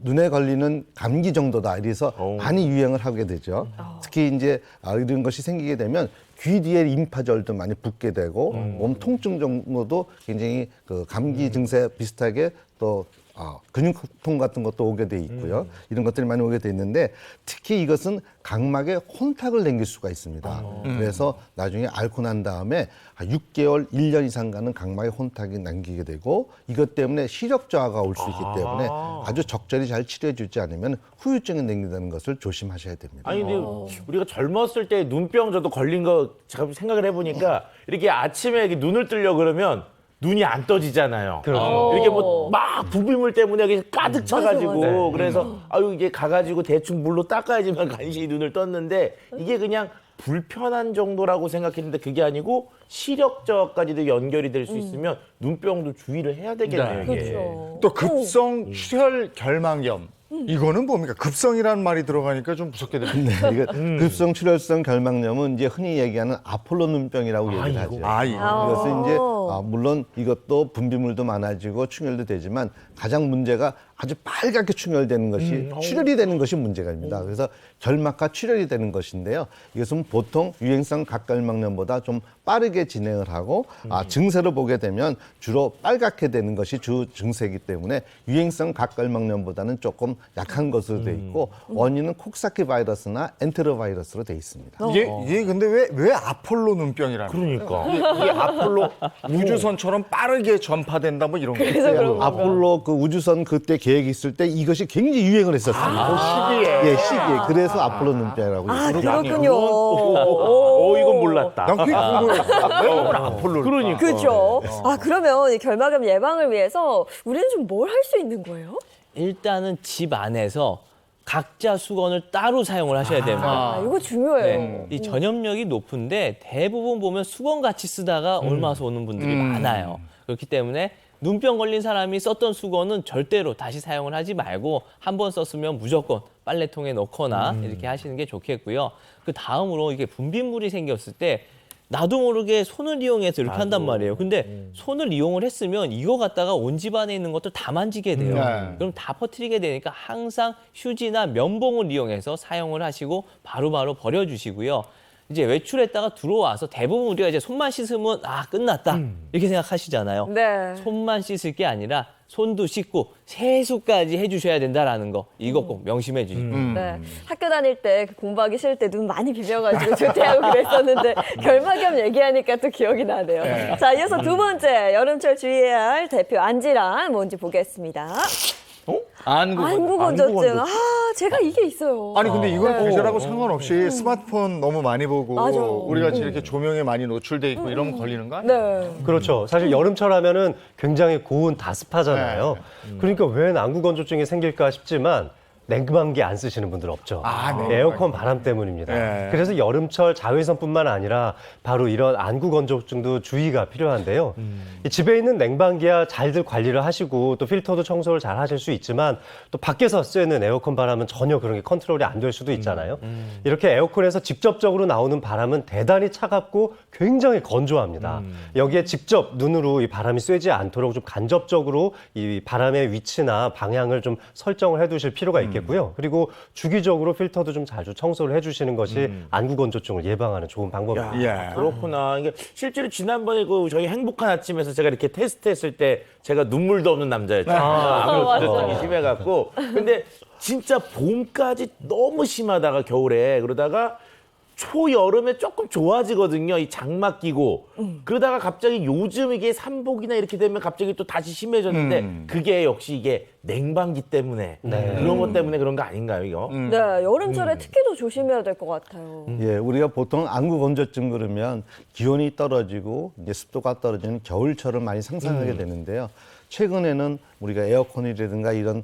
눈에 걸리는 감기 정도다 이래서 많이 유행을 하게 되죠. 특히 이제 이런 것이 생기게 되면 귀 뒤에 림파절도 많이 붓게 되고 몸 통증 정도도 굉장히 그 감기 증세 비슷하게 또 근육통 같은 것도 오게 돼 있고요. 이런 것들이 많이 오게 돼 있는데 특히 이것은 각막에 혼탁을 남길 수가 있습니다. 그래서 나중에 앓고 난 다음에 6개월, 1년 이상 가는 각막에 혼탁이 남기게 되고 이것 때문에 시력 저하가 올 수 있기 때문에 아주 적절히 잘 치료해 주지 않으면 후유증이 생긴다는 것을 조심하셔야 됩니다. 아니 근데 우리가 젊었을 때 눈병 저도 걸린 거 제가 생각을 해보니까 이렇게 아침에 이렇게 눈을 뜨려 그러면 눈이 안 떠지잖아요. 이렇게 뭐 막 분비물 때문에 이렇게 가득 차가지고 맞아. 그래서 아유 이게 가가지고 대충 물로 닦아야지만 간신히 눈을 떴는데 이게 그냥 불편한 정도라고 생각했는데 그게 아니고 시력 저하까지도 연결이 될 수 있으면 눈병도 주의를 해야 되겠네요. 이게. 그렇죠. 또 급성 출혈 결막염 이거는 뭡니까? 급성이라는 말이 들어가니까 좀 무섭게 들립니다. 네, 이거 급성 출혈성 결막염은 이제 흔히 얘기하는 아폴로 눈병이라고 얘기를 하죠. 이것은 이제 물론 이것도 분비물도 많아지고 충혈도 되지만 가장 문제가 아주 빨갛게 충혈되는 것이 출혈이 되는 것이 문제가입니다. 그래서 결막과 출혈이 되는 것인데요. 이것은 보통 유행성 각결막염보다 좀 빠르게 진행을 하고 증세를 보게 되면 주로 빨갛게 되는 것이 주 증세이기 때문에 유행성 각결막염보다는 조금 약한 것으로 돼 있고 원인은 콕사키 바이러스나 엔테로 바이러스로 돼 있습니다. 이게 근데 왜 아폴로 눈병이라는 거예요? 그러니까 이게 아폴로 우주선처럼 빠르게 전파된다 뭐 이런 거 있어요. 아폴로 그 우주선 그때 계획이 있을 때 이것이 굉장히 유행을 했었습니다. 시기에. 예, 시기에. 그래서 아폴로 눈병이라고 있습니다. 그렇군요. 이건 몰랐다. 난 그게 궁금했어요. 아폴로. 그러니까. 그렇죠. 그러면 이 결막염 예방을 위해서 우리는 좀 뭘 할 수 있는 거예요? 일단은 집 안에서 각자 수건을 따로 사용을 하셔야 됩니다. 이거 중요해요. 네, 이 전염력이 높은데 대부분 보면 수건 같이 쓰다가 옮아서 오는 분들이 많아요. 그렇기 때문에 눈병 걸린 사람이 썼던 수건은 절대로 다시 사용을 하지 말고 한 번 썼으면 무조건 빨래통에 넣거나 이렇게 하시는 게 좋겠고요. 그 다음으로 이게 분비물이 생겼을 때 나도 모르게 손을 이용해서 이렇게 한단 말이에요. 근데 손을 이용을 했으면 이거 갖다가 온 집안에 있는 것들 다 만지게 돼요. 그럼 다 퍼뜨리게 되니까 항상 휴지나 면봉을 이용해서 사용을 하시고 바로바로 버려주시고요. 이제 외출했다가 들어와서 대부분 우리가 이제 손만 씻으면 끝났다 이렇게 생각하시잖아요. 네. 손만 씻을 게 아니라 손도 씻고 세수까지 해주셔야 된다라는 거 이거 꼭 명심해 주시고. 네. 학교 다닐 때 공부하기 싫을 때 눈 많이 비벼가지고 조퇴하고 그랬었는데 결막염 얘기하니까 또 기억이 나네요. 자, 이어서 두 번째 여름철 주의해야 할 대표 안질환 뭔지 보겠습니다. 안구 안구 건조증. 제가 이게 있어요. 아니 근데 이건 네. 계절하고 상관없이 스마트폰 너무 많이 보고 맞아. 우리 같이 이렇게 조명에 많이 노출돼 있고 이러면 걸리는 거 아니에요? 네. 그렇죠. 사실 여름철 하면은 굉장히 고온 다습하잖아요. 그러니까 왜 안구 건조증이 생길까 싶지만 냉방기 안 쓰시는 분들 없죠. 네. 에어컨 바람 때문입니다. 네. 그래서 여름철 자외선뿐만 아니라 바로 이런 안구 건조증도 주의가 필요한데요. 이 집에 있는 냉방기야 잘들 관리를 하시고 또 필터도 청소를 잘 하실 수 있지만 또 밖에서 쐬는 에어컨 바람은 전혀 그런 게 컨트롤이 안 될 수도 있잖아요. 이렇게 에어컨에서 직접적으로 나오는 바람은 대단히 차갑고 굉장히 건조합니다. 여기에 직접 눈으로 이 바람이 쐬지 않도록 좀 간접적으로 이 바람의 위치나 방향을 좀 설정을 해두실 필요가 있겠고요. 그리고 주기적으로 필터도 좀 자주 청소를 해주시는 것이 안구 건조증을 예방하는 좋은 방법입니다. 예. 그렇구나. 이게 실제로 지난번에 그 저희 행복한 아침에서 제가 이렇게 테스트했을 때 제가 눈물도 없는 남자였잖아요. 안구 건조증이 심해갖고. 근데 진짜 봄까지 너무 심하다가 겨울에 그러다가 초여름에 조금 좋아지거든요. 이 장막 끼고. 그러다가 갑자기 요즘 이게 삼복이나 이렇게 되면 갑자기 또 다시 심해졌는데 그게 역시 이게 냉방기 때문에 그런 것 때문에 그런 거 아닌가요, 이거? 네, 여름철에 특히 더 조심해야 될 것 같아요. 예, 우리가 보통 안구 건조증 그러면 기온이 떨어지고 이제 습도가 떨어지는 겨울철을 많이 상상하게 되는데요. 최근에는 우리가 에어컨이라든가 이런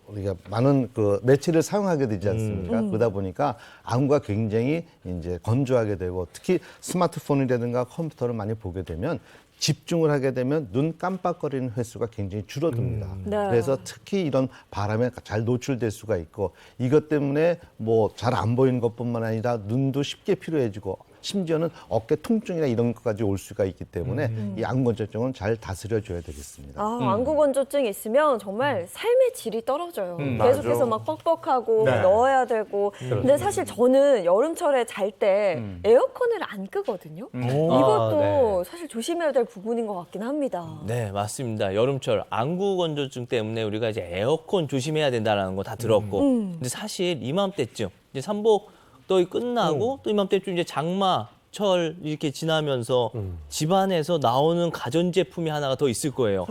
우리가 많은 그 매체를 사용하게 되지 않습니까? 그러다 보니까 안구가 굉장히 이제 건조하게 되고 특히 스마트폰이라든가 컴퓨터를 많이 보게 되면 집중을 하게 되면 눈 깜빡거리는 횟수가 굉장히 줄어듭니다. 네. 그래서 특히 이런 바람에 잘 노출될 수가 있고 이것 때문에 뭐 잘 안 보이는 것뿐만 아니라 눈도 쉽게 피로해지고 심지어는 어깨 통증이나 이런 것까지 올 수가 있기 때문에 이 안구 건조증은 잘 다스려줘야 되겠습니다. 안구 건조증 있으면 정말 삶의 질이 떨어져요. 계속해서 막 뻑뻑하고 네. 넣어야 되고. 근데 사실 저는 여름철에 잘 때 에어컨을 안 끄거든요. 이것도 사실 조심해야 될 부분인 것 같긴 합니다. 네, 맞습니다. 여름철 안구 건조증 때문에 우리가 이제 에어컨 조심해야 된다는 거 다 들었고, 근데 사실 이맘때쯤 이제 삼복더위 끝나고 또 이맘때쯤 이제 장마철 이렇게 지나면서 집안에서 나오는 가전제품이 하나가 더 있을 거예요.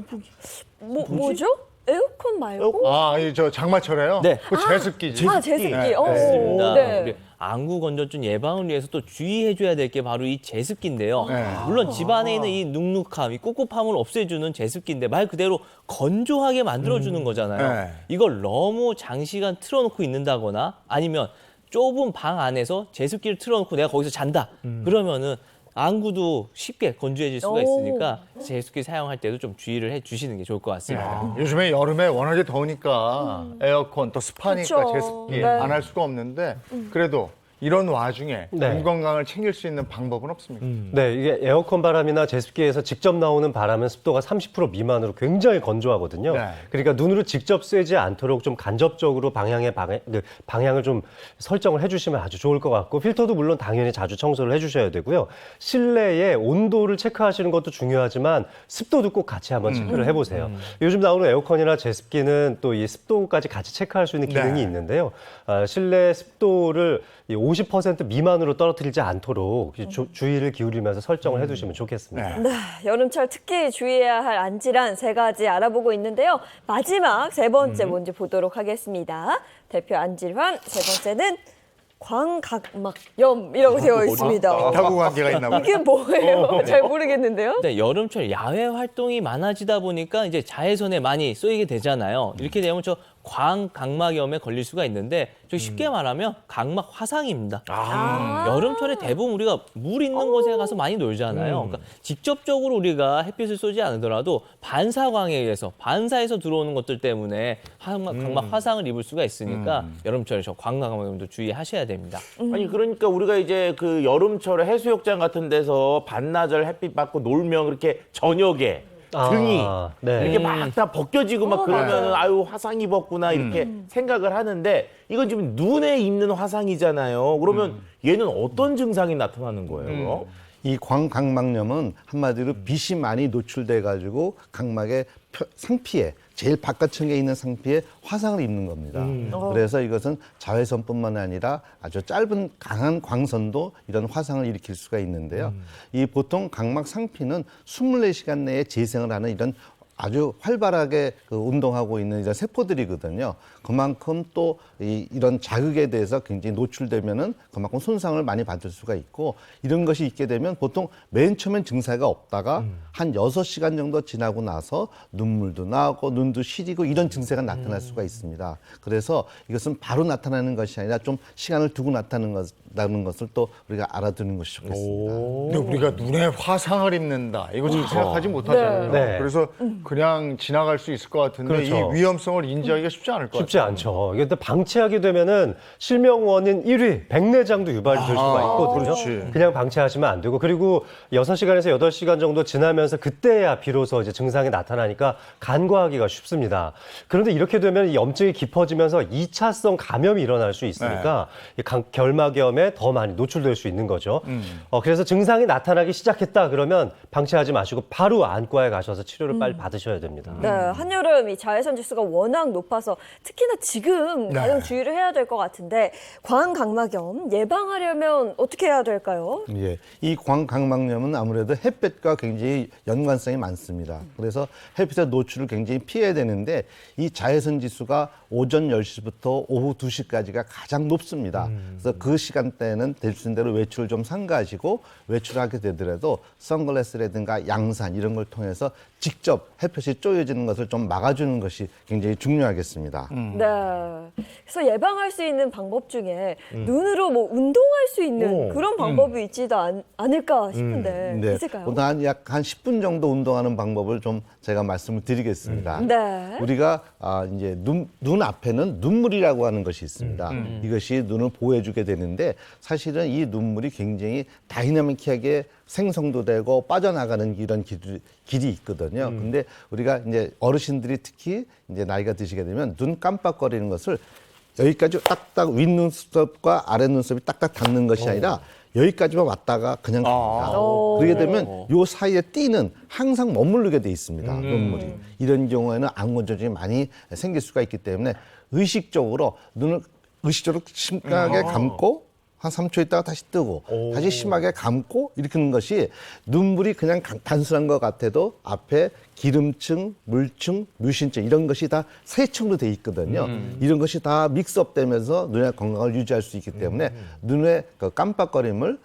뭐죠? 에어컨 말고? 저 장마철에요? 네. 그 제습기지. 제습기. 맞습니다. 네. 우리 안구 건조증 예방을 위해서 또 주의해줘야 될 게 바로 이 제습기인데요. 네. 물론 집안에 있는 이 눅눅함, 이 꿉꿉함을 없애주는 제습기인데 말 그대로 건조하게 만들어주는 거잖아요. 네. 이걸 너무 장시간 틀어놓고 있는다거나 아니면 좁은 방 안에서 제습기를 틀어놓고 내가 거기서 잔다. 그러면은 안구도 쉽게 건조해질 수가 있으니까 제습기 사용할 때도 좀 주의를 해주시는 게 좋을 것 같습니다. 요즘에 여름에 워낙에 더우니까 에어컨 또 습하니까 그쵸. 제습기 네. 안 할 수가 없는데 그래도 이런 와중에 네. 몸 건강을 챙길 수 있는 방법은 없습니까? 네, 이게 에어컨 바람이나 제습기에서 직접 나오는 바람은 습도가 30% 미만으로 굉장히 건조하거든요. 네. 그러니까 눈으로 직접 쐬지 않도록 좀 간접적으로 방향을 좀 설정을 해주시면 아주 좋을 것 같고 필터도 물론 당연히 자주 청소를 해주셔야 되고요. 실내의 온도를 체크하시는 것도 중요하지만 습도도 꼭 같이 한번 체크를 해보세요. 요즘 나오는 에어컨이나 제습기는 또 이 습도까지 같이 체크할 수 있는 기능이 네. 있는데요. 실내 습도를 50% 미만으로 떨어뜨리지 않도록 주의를 기울이면서 설정을 해두시면 좋겠습니다. 네, 여름철 특히 주의해야 할 안질환 3가지 알아보고 있는데요. 마지막 3번째 먼저 보도록 하겠습니다. 대표 안질환 3번째는 광각막염이라고 되어 있습니다. 타고 관계가 있나 봐요. 이게 뭐예요? 잘 모르겠는데요. 네, 여름철 야외 활동이 많아지다 보니까 이제 자외선에 많이 쏘이게 되잖아요. 이렇게 되면 저 광각막염에 걸릴 수가 있는데 저 쉽게 말하면 각막 화상입니다. 여름철에 대부분 우리가 물 있는 곳에 가서 많이 놀잖아요. 그러니까 직접적으로 우리가 햇빛을 쏘지 않더라도 반사광에 의해서 반사해서 들어오는 것들 때문에 각막 화상을 입을 수가 있으니까 여름철에 저 광각막염도 주의하셔야 됩니다. 아니 그러니까 우리가 이제 그 여름철에 해수욕장 같은 데서 반나절 햇빛 받고 놀면 그렇게 저녁에 등이 네. 이렇게 막 다 벗겨지고 막 그러면은 아유 화상 입었구나 이렇게 생각을 하는데 이건 지금 눈에 있는 화상이잖아요. 그러면 얘는 어떤 증상이 나타나는 거예요? 이 광각막염은 한마디로 빛이 많이 노출돼 가지고 각막의 상피에 제일 바깥층에 있는 상피에 화상을 입는 겁니다. 그래서 이것은 자외선뿐만 아니라 아주 짧은 강한 광선도 이런 화상을 일으킬 수가 있는데요. 이 보통 각막 상피는 24시간 내에 재생을 하는 이런 아주 활발하게 그 운동하고 있는 이런 세포들이거든요. 그만큼 또 이런 자극에 대해서 굉장히 노출되면은 그만큼 손상을 많이 받을 수가 있고 이런 것이 있게 되면 보통 맨 처음엔 증세가 없다가 한 6시간 정도 지나고 나서 눈물도 나고 눈도 시리고 이런 증세가 나타날 수가 있습니다. 그래서 이것은 바로 나타나는 것이 아니라 좀 시간을 두고 나타나는 것을 또 우리가 알아두는 것이 좋겠습니다. 근데 우리가 눈에 화상을 입는다. 이거 잘 생각하지 못하잖아요. 네. 그래서 그냥 지나갈 수 있을 것 같은데 그렇죠. 이 위험성을 인지하기가 쉽지 않을 것 같아요. 쉽지 않죠. 이게 또 방치하게 되면은 실명 원인 1위 백내장도 유발될 수가 있거든요. 그렇지. 그냥 방치하시면 안 되고 그리고 6시간에서 8시간 정도 지나면서 그때야 비로소 이제 증상이 나타나니까 간과하기가 쉽습니다. 그런데 이렇게 되면 이 염증이 깊어지면서 2차성 감염이 일어날 수 있으니까 이 결막염에 더 많이 노출될 수 있는 거죠. 그래서 증상이 나타나기 시작했다 그러면 방치하지 마시고 바로 안과에 가셔서 치료를 빨리 받으셔야 됩니다. 네, 한여름 이 자외선 지수가 워낙 높아서 특히나 지금 가장 주의를 해야 될 것 같은데 광각막염 예방하려면 어떻게 해야 될까요? 예, 이 광각막염은 아무래도 햇볕과 굉장히 연관성이 많습니다. 그래서 햇빛의 노출을 굉장히 피해야 되는데 이 자외선 지수가 오전 10시부터 오후 2시까지가 가장 높습니다. 그래서 그 시간대에는 될 수 있는 대로 외출을 좀 삼가하시고 외출하게 되더라도 선글라스라든가 양산 이런 걸 통해서 직접 햇볕이 쪼여지는 것을 좀 막아주는 것이 굉장히 중요하겠습니다. 네. 그래서 예방할 수 있는 방법 중에 눈으로 뭐 운동할 수 있는 그런 방법이 있지도 않을까 싶은데 네, 있을까요? 보통 약 한 10분 정도 운동하는 방법을 좀 제가 말씀을 드리겠습니다. 네. 우리가 이제 눈 앞에는 눈물이라고 하는 것이 있습니다. 이것이 눈을 보호해주게 되는데 사실은 이 눈물이 굉장히 다이나믹하게 생성도 되고 빠져나가는 이런 길이 있거든요. 근데 우리가 이제 어르신들이 특히 이제 나이가 드시게 되면 눈 깜빡거리는 것을 여기까지 딱딱 윗눈썹과 아랫눈썹이 딱딱 닿는 것이 아니라 여기까지만 왔다가 그냥 갑니다. 그렇게 되면 요 사이에 띠는 항상 머무르게 돼 있습니다. 눈물이. 이런 경우에는 안구조짐이 많이 생길 수가 있기 때문에 의식적으로 눈을 의식적으로 심하게 감고 한 3초 있다가 다시 뜨고 다시 심하게 감고 이렇게 하는 것이 눈물이 그냥 단순한 것 같아도 앞에 기름층, 물층, 뮤신층 이런 것이 다 세층으로 돼 있거든요. 이런 것이 다 믹스업 되면서 눈의 건강을 유지할 수 있기 때문에 눈의 그 깜빡거림을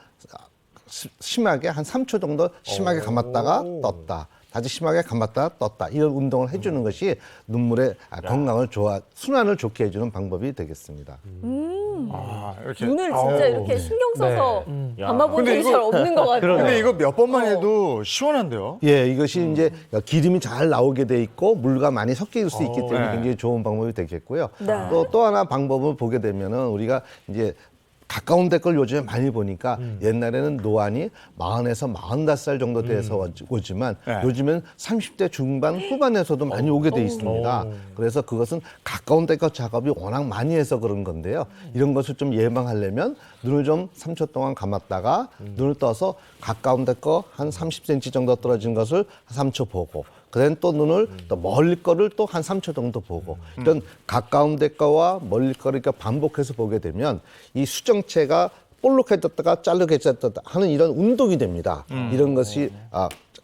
심하게 한 3초 정도 심하게 감았다가 떴다. 다시 심하게 감았다가 떴다. 이런 운동을 해주는 것이 눈물의 건강을 순환을 좋게 해주는 방법이 되겠습니다. 이렇게. 눈을 진짜 이렇게 신경 써서 감아본 적이 잘 없는 것 같아요. 근데 이거 몇 번만 해도 시원한데요? 예, 이것이 이제 기름이 잘 나오게 돼 있고 물과 많이 섞일 수 있기 때문에 굉장히 좋은 방법이 되겠고요. 네. 또 하나 방법을 보게 되면은 우리가 이제 가까운 데 걸 요즘에 많이 보니까 옛날에는 노안이 40에서 45살 정도 돼서 오지만 요즘엔 30대 중반 후반에서도 많이 오게 돼 있습니다. 그래서 그것은 가까운 데 거 작업이 워낙 많이 해서 그런 건데요. 이런 것을 좀 예방하려면 눈을 좀 3초 동안 감았다가 눈을 떠서 가까운 데 거 한 30cm 정도 떨어진 것을 3초 보고 그다음에 또 눈을 또 멀리 거를 또 한 3초 정도 보고 이런 가까운 데 거와 멀리 거를 이렇게 반복해서 보게 되면 이 수정체가 볼록해졌다가 자르게졌다 하는 이런 운동이 됩니다. 이런 것이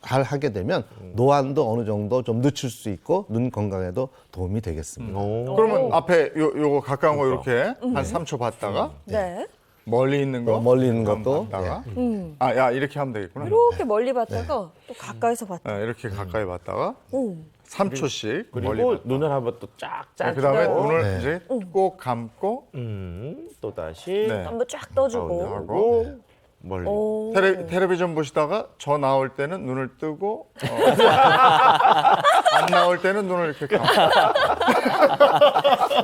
잘 하게 되면 노안도 어느 정도 좀 늦출 수 있고 눈 건강에도 도움이 되겠습니다. 그러면 앞에 요거 가까운 거 이렇게 한 3초 봤다가 네. 멀리 있는 거 멀리 있는 것도 봤다가 야 이렇게 하면 되겠구나. 이렇게 멀리 봤다가 또 가까이서 봤다. 이렇게 가까이 봤다가 3초씩 멀리 그리고 봤다. 눈을 한번 또 쫙 짜고 그다음에 눈을 이제 꼭 감고 또 다시 네. 한번 쫙 떠주고. 하고 멀리. 텔레비전 보시다가 저 나올 때는 눈을 뜨고 안 나올 때는 눈을 이렇게 감고.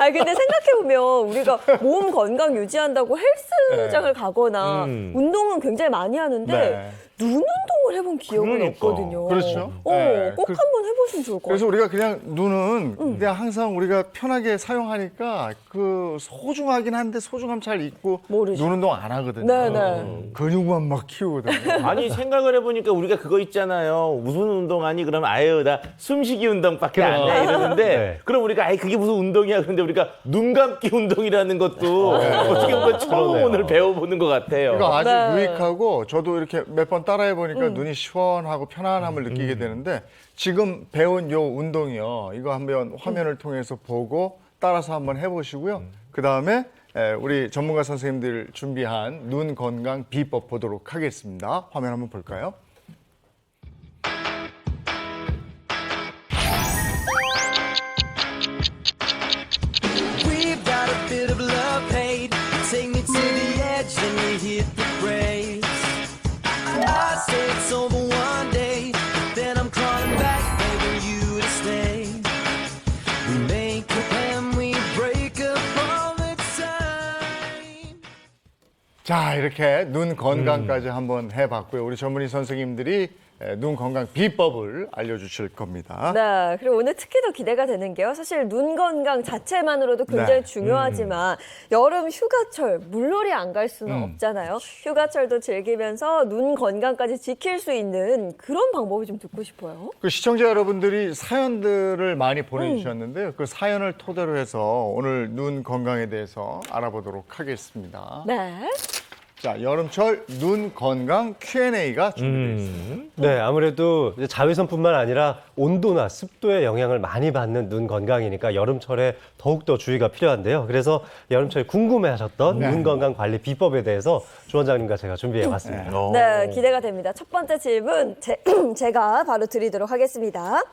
아니 근데 생각해보면 우리가 몸 건강 유지한다고 헬스장을 가거나 운동은 굉장히 많이 하는데 네. 눈 운동을 해본 기억은 그러니까. 없거든요. 그렇죠. 네. 꼭 한번 해보시면 좋을 것 그래서 같아요. 우리가 그냥 눈은 그냥 항상 우리가 편하게 사용하니까 그 소중하긴 한데 소중함 잘 잊고 모르죠. 눈 운동 안 하거든요. 네네. 근육만 막 키우거든요. 아니 생각을 해보니까 우리가 그거 있잖아요. 무슨 운동하니? 그럼 아유 나 숨쉬기 운동밖에 안 해 이러는데 네. 그럼 우리가 아예 그게 무슨 운동이야? 그런데 우리가 눈 감기 운동이라는 것도 어떻게 보면 처음 오늘 배워보는 것 같아요. 이거 아주 네. 유익하고 저도 이렇게 몇 번 따라해 보니까 눈이 시원하고 편안함을 느끼게 되는데 지금 배운 요 운동이요. 이거 한번 화면을 통해서 보고 따라서 한번 해보시고요. 그 다음에 우리 전문가 선생님들 준비한 눈 건강 비법 보도록 하겠습니다. 화면 한번 볼까요? We've got a bit of love-hate. Take me to the edge, then you hit the brakes. I say it's over one day, but then I'm crawling back, begging you to stay. We make up and we break up all the time. 자, 이렇게 눈 건강까지 한번 해봤고요. 우리 전문의 선생님들이 눈 건강 비법을 알려주실 겁니다. 네, 그리고 오늘 특히 더 기대가 되는 게요. 사실 눈 건강 자체만으로도 굉장히 네. 중요하지만 여름 휴가철 물놀이 안 갈 수는 없잖아요. 휴가철도 즐기면서 눈 건강까지 지킬 수 있는 그런 방법을 좀 듣고 싶어요. 그 시청자 여러분들이 사연들을 많이 보내주셨는데요. 그 사연을 토대로 해서 오늘 눈 건강에 대해서 알아보도록 하겠습니다. 네. 자, 여름철 눈 건강 Q&A가 준비되어 있습니다. 네, 아무래도 이제 자외선뿐만 아니라 온도나 습도의 영향을 많이 받는 눈 건강이니까 여름철에 더욱더 주의가 필요한데요. 그래서 여름철에 궁금해하셨던 눈 건강 관리 비법에 대해서 주 원장님과 제가 준비해봤습니다. 네, 기대가 됩니다. 첫 번째 질문 제가 바로 드리도록 하겠습니다.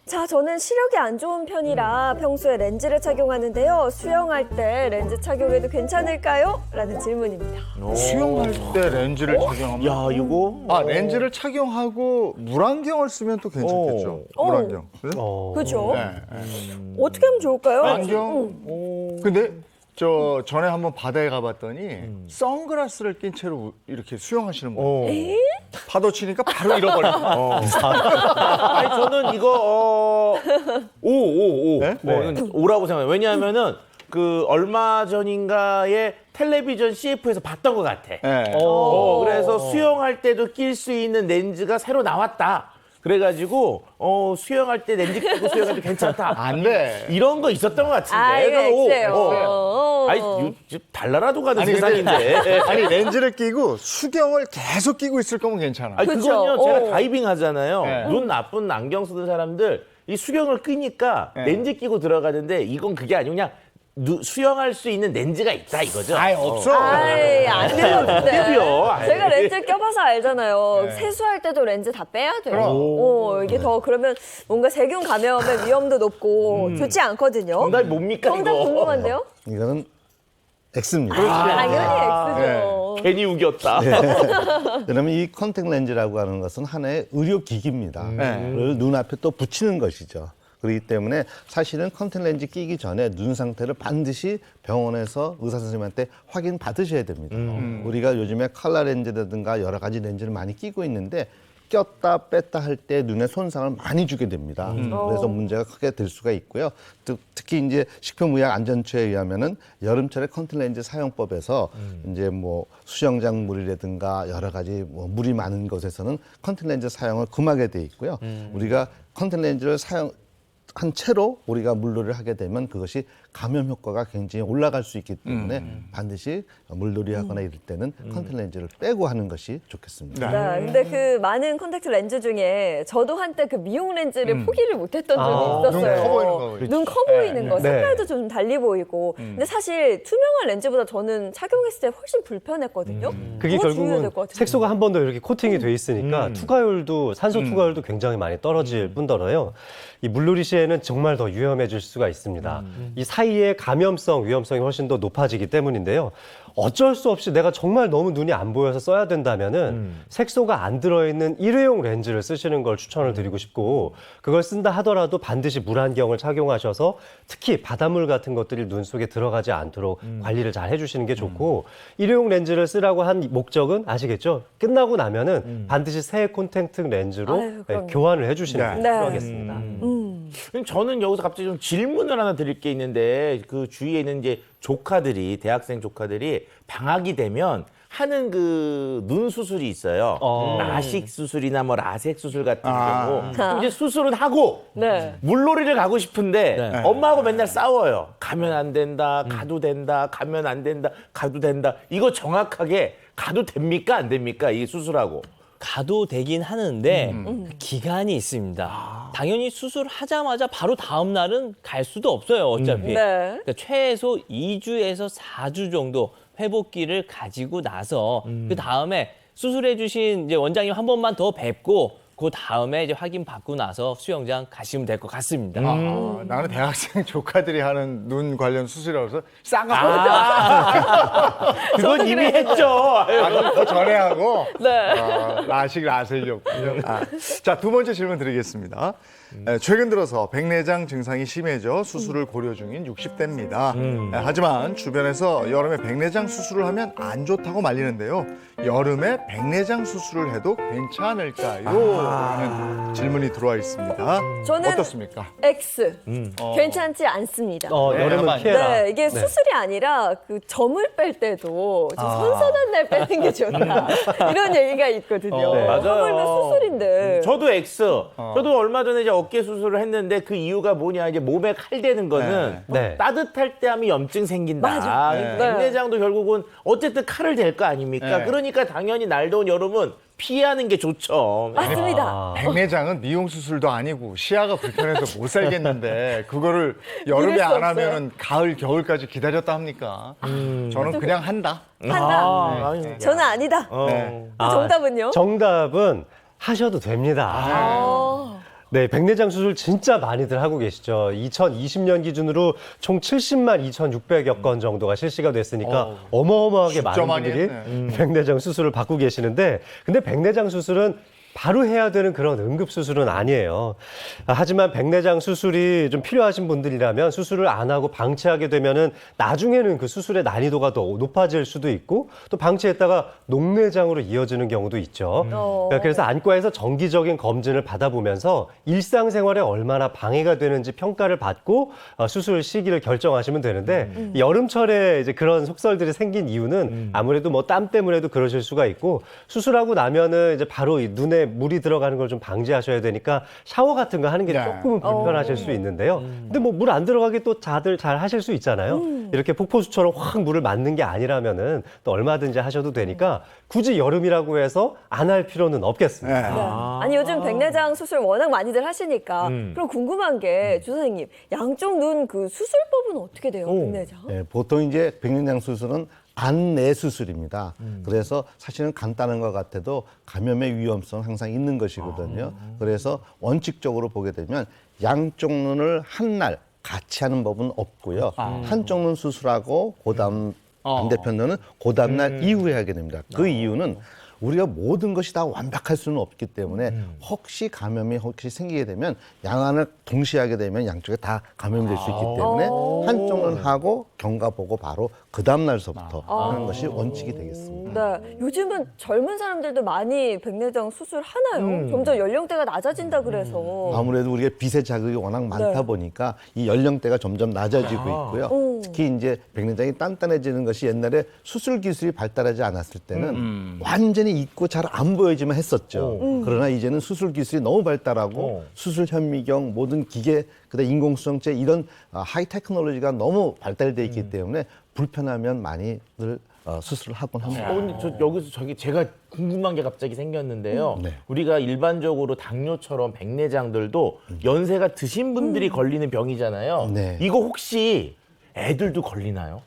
자, 저는 시력이 안 좋은 편이라 평소에 렌즈를 착용하는데요. 수영할 때 렌즈 착용해도 괜찮을까요? 라는 질문입니다. 수영할 때 렌즈를 착용하면 야, 이거 렌즈를 착용하고 물안경을 쓰면 또 괜찮겠죠. 물안경. 그죠? 그죠? 네. 어떻게 하면 좋을까요? 안경. 근데 저 전에 한번 바다에 가봤더니 선글라스를 낀 채로 이렇게 수영하시는 분. 파도 치니까 바로 잃어버려요. 아니 저는 이거 오. 네? 오라고 생각해요. 왜냐하면은 그 얼마 전인가에 텔레비전 CF에서 봤던 것 같아. 네. 그래서 수영할 때도 낄 수 있는 렌즈가 새로 나왔다. 그래가지고 수영할 때 렌즈 끼고 수영해도 괜찮다. 안 돼. 이런 거 있었던 것 같은데. 아, 이거 그래서 X예요. 아니 달나라도 가는 아니, 세상인데. 아니 렌즈를 끼고 수경을 계속 끼고 있을 거면 괜찮아. 아니, 그쵸? 그거는요, 제가 다이빙 하잖아요. 네. 눈 나쁜 안경 쓰는 사람들, 이 수경을 끼니까 네. 렌즈 끼고 들어가는데, 이건 그게 아니고 그냥 수영할 수 있는 렌즈가 있다, 이거죠. 아예 없어. 아이, 안 되는데. 삐삐요. 아이. 제가 렌즈 껴봐서 알잖아요. 네. 세수할 때도 렌즈 다 빼야 돼요. 이게 더 그러면 뭔가 세균 감염의 위험도 높고 좋지 않거든요. 정답이 뭡니까, 정답 이거? 궁금한데요? 이거는 X입니다. 당연히 X죠. 괜히 우겼다. 그러면 이 컨택 렌즈라고 하는 것은 하나의 의료기기입니다. 그걸 눈앞에 또 붙이는 것이죠. 그렇기 때문에 사실은 컨택 렌즈 끼기 전에 눈 상태를 반드시 병원에서 의사 선생님한테 확인 받으셔야 됩니다. 우리가 요즘에 컬러 렌즈라든가 여러 가지 렌즈를 많이 끼고 있는데 꼈다 뺐다 할 때 눈에 손상을 많이 주게 됩니다. 그래서 문제가 크게 될 수가 있고요. 특히 이제 식품의약안전처에 의하면은 여름철에 컨택 렌즈 사용법에서 이제 뭐 수영장 물이라든가 여러 가지 뭐 물이 많은 곳에서는 컨택 렌즈 사용을 금하게 돼 있고요. 우리가 컨택 렌즈를 한 채로 우리가 물놀이를 하게 되면 그것이 감염 효과가 굉장히 올라갈 수 있기 때문에 반드시 물놀이 하거나 이럴 때는 컨택 렌즈를 빼고 하는 것이 좋겠습니다. 네, 근데 그 많은 컨택트 렌즈 중에 저도 한때 그 미용 렌즈를 포기를 못했던 적이 있었어요. 눈 커 보이는 거. 눈 커 보이는 거, 네. 색깔도 좀 달리 보이고. 근데 사실 투명한 렌즈보다 저는 착용했을 때 훨씬 불편했거든요. 그게 그거 중요해야 결국은 될것 같아요. 색소가 한 번 더 이렇게 코팅이 돼 있으니까 투과율도 산소 투과율도 굉장히 많이 떨어질 뿐더러요. 이 물놀이 시에는 정말 더 위험해질 수가 있습니다. 이 사이에 감염성, 위험성이 훨씬 더 높아지기 때문인데요. 어쩔 수 없이 내가 정말 너무 눈이 안 보여서 써야 된다면은 색소가 안 들어있는 일회용 렌즈를 쓰시는 걸 추천을 드리고 싶고, 그걸 쓴다 하더라도 반드시 물안경을 착용하셔서 특히 바닷물 같은 것들이 눈 속에 들어가지 않도록 관리를 잘 해주시는 게 좋고, 일회용 렌즈를 쓰라고 한 목적은 아시겠죠? 끝나고 나면은 반드시 새 콘택트 렌즈로 아유, 그럼요. 교환을 해주시는 게 네. 필요하겠습니다. 그럼 저는 여기서 갑자기 좀 질문을 하나 드릴 게 있는데, 그 주위에 있는 이제 조카들이, 대학생 조카들이 방학이 되면 하는 그 눈 수술이 있어요. 라식 수술이나 뭐 라섹 수술 같은 경우. 그럼 이제 수술은 하고 네. 물놀이를 가고 싶은데 엄마하고 맨날 싸워요. 가면 안 된다, 가도 된다, 가면 안 된다, 가도 된다. 이거 정확하게 가도 됩니까, 안 됩니까? 이 수술하고. 가도 되긴 하는데 기간이 있습니다. 당연히 수술하자마자 바로 다음 날은 갈 수도 없어요. 어차피. 네. 그러니까 최소 2주에서 4주 정도 회복기를 가지고 나서 그 다음에 수술해 주신 이제 원장님 한 번만 더 뵙고 그 다음에 이제 확인 받고 나서 수영장 가시면 될 것 같습니다. 나는 대학생 조카들이 하는 눈 관련 수술이라고 해서 쌍가 그건 이미 했죠. 그럼 더 전에 하고 네. 라식 라셀이었군요. 자, 두 번째 질문 드리겠습니다. 최근 들어서 백내장 증상이 심해져 수술을 고려 중인 60대입니다. 하지만 주변에서 여름에 백내장 수술을 하면 안 좋다고 말리는데요. 여름에 백내장 수술을 해도 괜찮을까요? 라는 질문이 들어와 있습니다. 저는 어떻습니까? X. 괜찮지 않습니다. 여름은 피해라. 네, 이게 수술이 아니라 그 점을 뺄 때도 좀 선선한 날 빼는 게 좋다. 이런 얘기가 있거든요. 네. 하물며 수술인데. 저도 X. 저도 얼마 전에 이제 어깨 수술을 했는데 그 이유가 뭐냐 이제 몸에 칼 대는 거는 네. 따뜻할 때 하면 염증 생긴다. 맞아. 이 백내장도 결국은 어쨌든 칼을 댈 거 아닙니까? 네. 그러니까 당연히 날 더운 여름은 피하는 게 좋죠. 맞습니다. 백내장은 미용 수술도 아니고 시야가 불편해서 못 살겠는데 그거를 여름에 이럴 수 안 하면은 가을 겨울까지 기다렸다 합니까? 저는 그냥 한다. 한다. 아니, 저는 아니다. 네. 정답은요? 정답은 하셔도 됩니다. 네, 백내장 수술 진짜 많이들 하고 계시죠. 2020년 기준으로 총 70만 2,600여 건 정도가 실시가 됐으니까 어마어마하게 진짜 많은 많이 분들이 했네. 백내장 수술을 받고 계시는데 근데 백내장 수술은 바로 해야 되는 그런 응급수술은 아니에요. 하지만 백내장 수술이 좀 필요하신 분들이라면 수술을 안 하고 방치하게 되면은 나중에는 그 수술의 난이도가 더 높아질 수도 있고 또 방치했다가 녹내장으로 이어지는 경우도 있죠. 그래서 안과에서 정기적인 검진을 받아보면서 일상생활에 얼마나 방해가 되는지 평가를 받고 수술 시기를 결정하시면 되는데 여름철에 이제 그런 속설들이 생긴 이유는 아무래도 뭐 땀 때문에도 그러실 수가 있고 수술하고 나면은 이제 바로 이 눈에 물이 들어가는 걸 좀 방지하셔야 되니까 샤워 같은 거 하는 게 네. 조금은 불편하실 수 있는데요. 근데 뭐 물 안 들어가게 또 다들 잘 하실 수 있잖아요. 이렇게 폭포수처럼 확 물을 맞는 게 아니라면은 또 얼마든지 하셔도 되니까 굳이 여름이라고 해서 안 할 필요는 없겠습니다. 네. 아니 요즘 백내장 수술 워낙 많이들 하시니까 그럼 궁금한 게 주 선생님 양쪽 눈 그 수술법은 어떻게 돼요? 백내장? 네, 보통 이제 백내장 수술은 안내 수술입니다. 그래서 사실은 간단한 것 같아도 감염의 위험성 항상 있는 것이거든요. 그래서 원칙적으로 보게 되면 양쪽 눈을 한 날 같이 하는 법은 없고요. 한쪽 눈 수술하고 그다음 반대편 눈은 그다음 날 이후에 하게 됩니다. 그 이유는 우리가 모든 것이 다 완벽할 수는 없기 때문에 혹시 감염이 혹시 생기게 되면 양안을 동시에 하게 되면 양쪽에 다 감염이 될 수 있기 때문에 한쪽은 하고 경과 보고 바로 그 다음 날서부터 하는 것이 원칙이 되겠습니다. 네, 요즘은 젊은 사람들도 많이 백내장 수술 하나요? 점점 연령대가 낮아진다 그래서. 아무래도 우리가 빛의 자극이 워낙 많다 네. 보니까 이 연령대가 점점 낮아지고 있고요. 특히 이제 백내장이 단단해지는 것이 옛날에 수술 기술이 발달하지 않았을 때는 완전히 있고 잘 안 보여지만 했었죠. 그러나 이제는 수술 기술이 너무 발달하고 수술 현미경 모든 기계 그다음 인공수정제 이런 하이 테크놀로지가 너무 발달돼 있기 때문에 불편하면 많이들 수술을 하곤 합니다. 근데 저 여기서 제가 궁금한 게 갑자기 생겼는데요. 네. 우리가 일반적으로 당뇨처럼 백내장들도 연세가 드신 분들이 걸리는 병이잖아요. 네. 이거 혹시 애들도 걸리나요?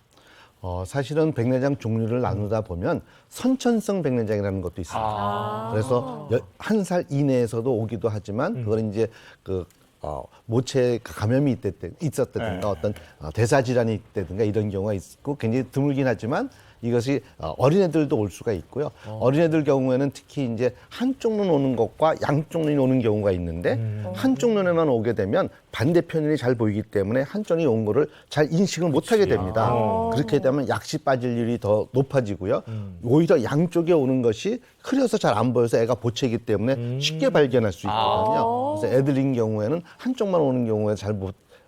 사실은 백내장 종류를 나누다 보면 선천성 백내장이라는 것도 있습니다. 그래서 1살 이내에서도 오기도 하지만 그건 이제 모체 감염이 있었다든가 어떤 대사 질환이 있다든가 이런 경우가 있고 굉장히 드물긴 하지만 이것이 어린애들도 올 수가 있고요. 어린애들 경우에는 특히 이제 한쪽 눈 오는 것과 양쪽 눈이 오는 경우가 있는데 한쪽 눈에만 오게 되면 반대편 눈이 잘 보이기 때문에 한쪽 눈이 온 거를 잘 인식을 못하게 됩니다. 그렇게 되면 약시 빠질 일이 더 높아지고요. 오히려 양쪽에 오는 것이 흐려서 잘 안 보여서 애가 보채기 때문에 쉽게 발견할 수 있거든요. 그래서 애들인 경우에는 한쪽만 오는 경우에 잘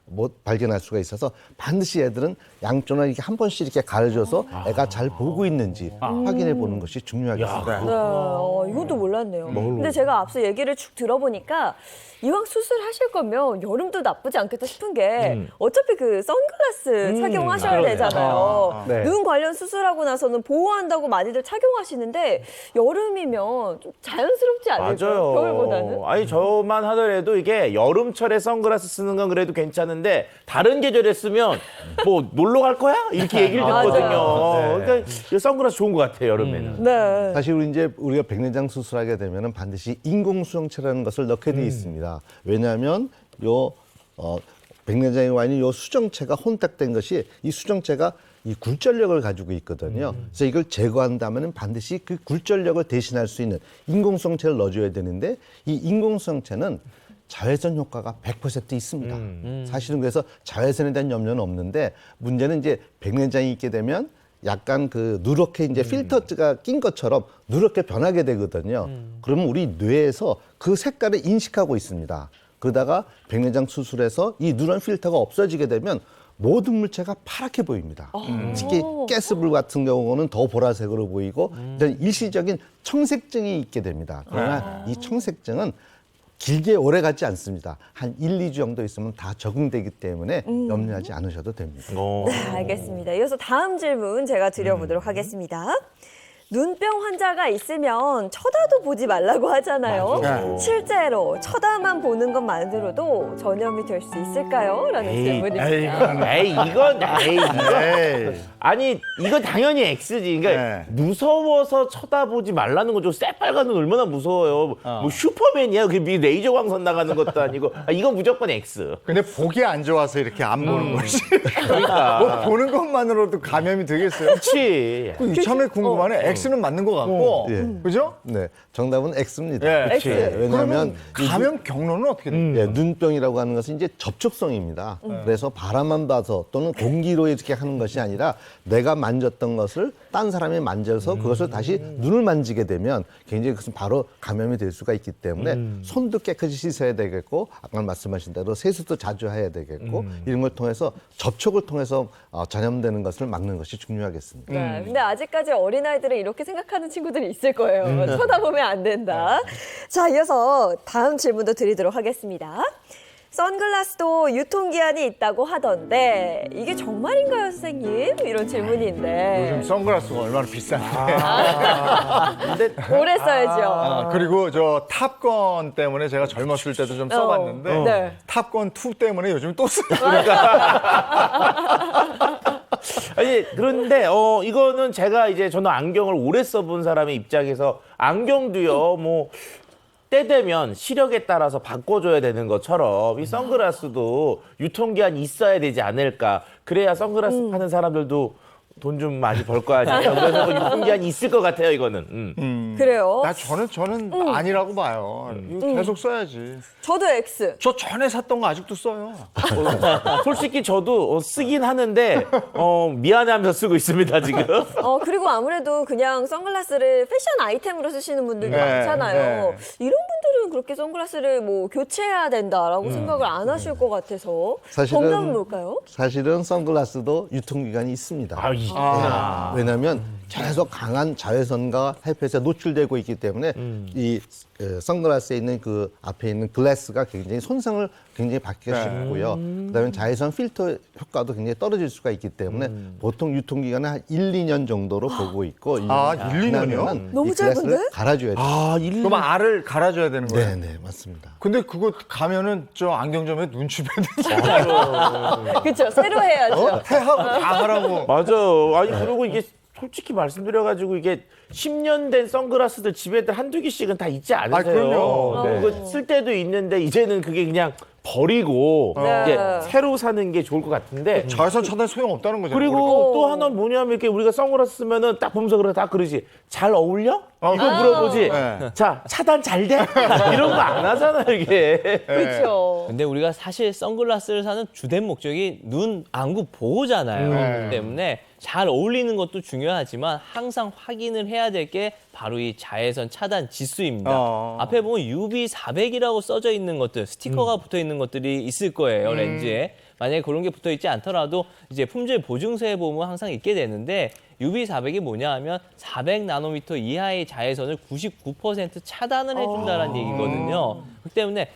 못 발견할 수가 있어서 반드시 애들은 양쪽을 이렇게 한 번씩 이렇게 가려줘서 애가 잘 보고 있는지 확인해 보는 것이 중요하겠습니다. 네, 이것도 몰랐네요. 근데 제가 앞서 얘기를 쭉 들어보니까 이왕 수술하실 거면 여름도 나쁘지 않겠다 싶은 게 어차피 그 선글라스 착용하셔야 되잖아요. 네. 눈 관련 수술하고 나서는 보호한다고 많이들 착용하시는데 여름이면 좀 자연스럽지 않을까요? 맞아요. 겨울보다는? 아니 저만 하더라도 이게 여름철에 선글라스 쓰는 건 그래도 괜찮은데 다른 계절에 쓰면 뭐 놀러 갈 거야? 이렇게 얘기를 듣거든요. 맞아요. 그러니까 이 선글라스 좋은 것 같아요 여름에는. 네. 사실 이제 우리가 백내장 수술하게 되면은 반드시 인공수정체라는 것을 넣게 돼 있습니다. 왜냐하면 백내장에 와 있는 요 수정체가 혼탁된 것이 이 수정체가 이 굴절력을 가지고 있거든요. 그래서 이걸 제거한다면 반드시 그 굴절력을 대신할 수 있는 인공수정체를 넣어줘야 되는데 이 인공수정체는 자외선 효과가 100% 있습니다. 사실은 그래서 자외선에 대한 염려는 없는데 문제는 이제 백내장이 있게 되면 약간 그 누렇게 이제 필터가 낀 것처럼 누렇게 변하게 되거든요. 그러면 우리 뇌에서 그 색깔을 인식하고 있습니다. 그러다가 백내장 수술해서 이 누런 필터가 없어지게 되면 모든 물체가 파랗게 보입니다. 특히 가스불 같은 경우는 더 보라색으로 보이고 일시적인 청색증이 있게 됩니다. 그러나 이 청색증은 길게 오래 가지 않습니다. 한 1, 2주 정도 있으면 다 적응되기 때문에 염려하지 않으셔도 됩니다. 네, 알겠습니다. 이어서 다음 질문 제가 드려보도록 하겠습니다. 눈병 환자가 있으면 쳐다도 보지 말라고 하잖아요. 맞아요. 실제로 쳐다만 보는 것만으로도 전염이 될 수 있을까요? 라는 질문입니다. 이건 에이. 아니 이건 당연히 X지. 그러니까 네. 무서워서 쳐다보지 말라는 거죠. 새빨간 눈 얼마나 무서워요. 뭐 슈퍼맨이야. 그게 레이저 광선 나가는 것도 아니고. 이건 무조건 X. 근데 보기 안 좋아서 이렇게 안 보는 거지. 그러니까. 뭐 보는 것만으로도 감염이 되겠어요? 그렇지. 그 이참에 궁금하네. X는 맞는 것 같고, 예. 그죠? 네, 정답은 X입니다. 예. X. 왜냐하면 감염 경로는 어떻게 돼요? 예, 눈병이라고 하는 것은 이제 접촉성입니다. 그래서 바람만 봐서 또는 공기로 이렇게 하는 것이 아니라 내가 만졌던 것을 딴 사람이 만져서 그것을 다시 눈을 만지게 되면 굉장히 그것은 바로 감염이 될 수가 있기 때문에 손도 깨끗이 씻어야 되겠고 아까 말씀하신 대로 세수도 자주 해야 되겠고 이런 걸 통해서 접촉을 통해서 전염되는 것을 막는 것이 중요하겠습니다. 네, 근데 아직까지 어린아이들은 이렇게 생각하는 친구들이 있을 거예요. 쳐다보면 안 된다. 자, 이어서 다음 질문도 드리도록 하겠습니다. 선글라스도 유통기한이 있다고 하던데 이게 정말인가요, 선생님? 이런 질문인데 요즘 선글라스가 얼마나 비싼데. 오래 써야죠. 그리고 저 탑건 때문에 제가 젊었을 때도 좀 써봤는데 네. 탑건 2 때문에 요즘 또 써요. 아니 그런데 이거는 제가 이제 저는 안경을 오래 써본 사람의 입장에서 안경도요 뭐 때 되면 시력에 따라서 바꿔줘야 되는 것처럼 이 선글라스도 유통기한이 있어야 되지 않을까. 그래야 선글라스 파는 사람들도 돈 좀 많이 벌 거 아니에요. 그래서 뭐 유통기한이 있을 것 같아요 이거는. 그래요. 저는 아니라고 봐요. 이거 계속 써야지. 저도 X. 저 전에 샀던 거 아직도 써요. 솔직히 저도 쓰긴 하는데 미안해하면서 쓰고 있습니다 지금. 그리고 아무래도 그냥 선글라스를 패션 아이템으로 쓰시는 분들이 네, 많잖아요. 네. 이런 분들은 그렇게 선글라스를 뭐 교체해야 된다라고 생각을 안 하실 것 같아서 정답은 뭘까요? 사실은 선글라스도 유통기간이 있습니다. 왜냐하면 계속 강한 자외선과 햇볕에 노출되고 있기 때문에 이 선글라스에 있는 그 앞에 있는 글래스가 굉장히 손상을 굉장히 받기가 쉽고요. 그다음에 자외선 필터 효과도 굉장히 떨어질 수가 있기 때문에 보통 유통기간은 한 1, 2년 정도로 보고 있고 1, 2년이요? 너무 짧은데? 갈아줘야 돼요. 그럼 알을 갈아줘야 되는 거예요? 네, 맞습니다. 근데 그거 가면은 저 안경점에 눈치 빼는 그렇죠. 새로 해야죠. 태하고 다 하라고. 맞아. 아니 그리고 이게 솔직히 말씀드려가지고 이게 10년 된 선글라스들 집에들 한두 개씩은 다 있지 않으세요? 그럼요. 네. 그거 쓸 때도 있는데 이제는 그게 그냥 버리고 네. 이제 새로 사는 게 좋을 것 같은데. 자외선 차단 소용 없다는 거잖아요. 그리고 또 하나 뭐냐면 이렇게 우리가 선글라스 쓰면은 딱 보면서 그래 다 그러지. 잘 어울려? 이거 물어보지. 네. 자 차단 잘 돼? 이런 거 안 하잖아 이게. 그렇죠. 근데 우리가 사실 선글라스를 사는 주된 목적이 눈 안구 보호잖아요. 그렇기 때문에 잘 어울리는 것도 중요하지만 항상 확인을 해야 될 게 바로 이 자외선 차단 지수입니다. 앞에 보면 UV 400이라고 써져 있는 것들, 스티커가 붙어 있는 것들이 있을 거예요, 렌즈에. 만약에 그런 게 붙어 있지 않더라도 이제 품질 보증서에 보면 항상 있게 되는데 UV400이 뭐냐 하면 400나노미터 이하의 자외선을 99% 차단을 해준다는 얘기거든요. 그렇기 때문에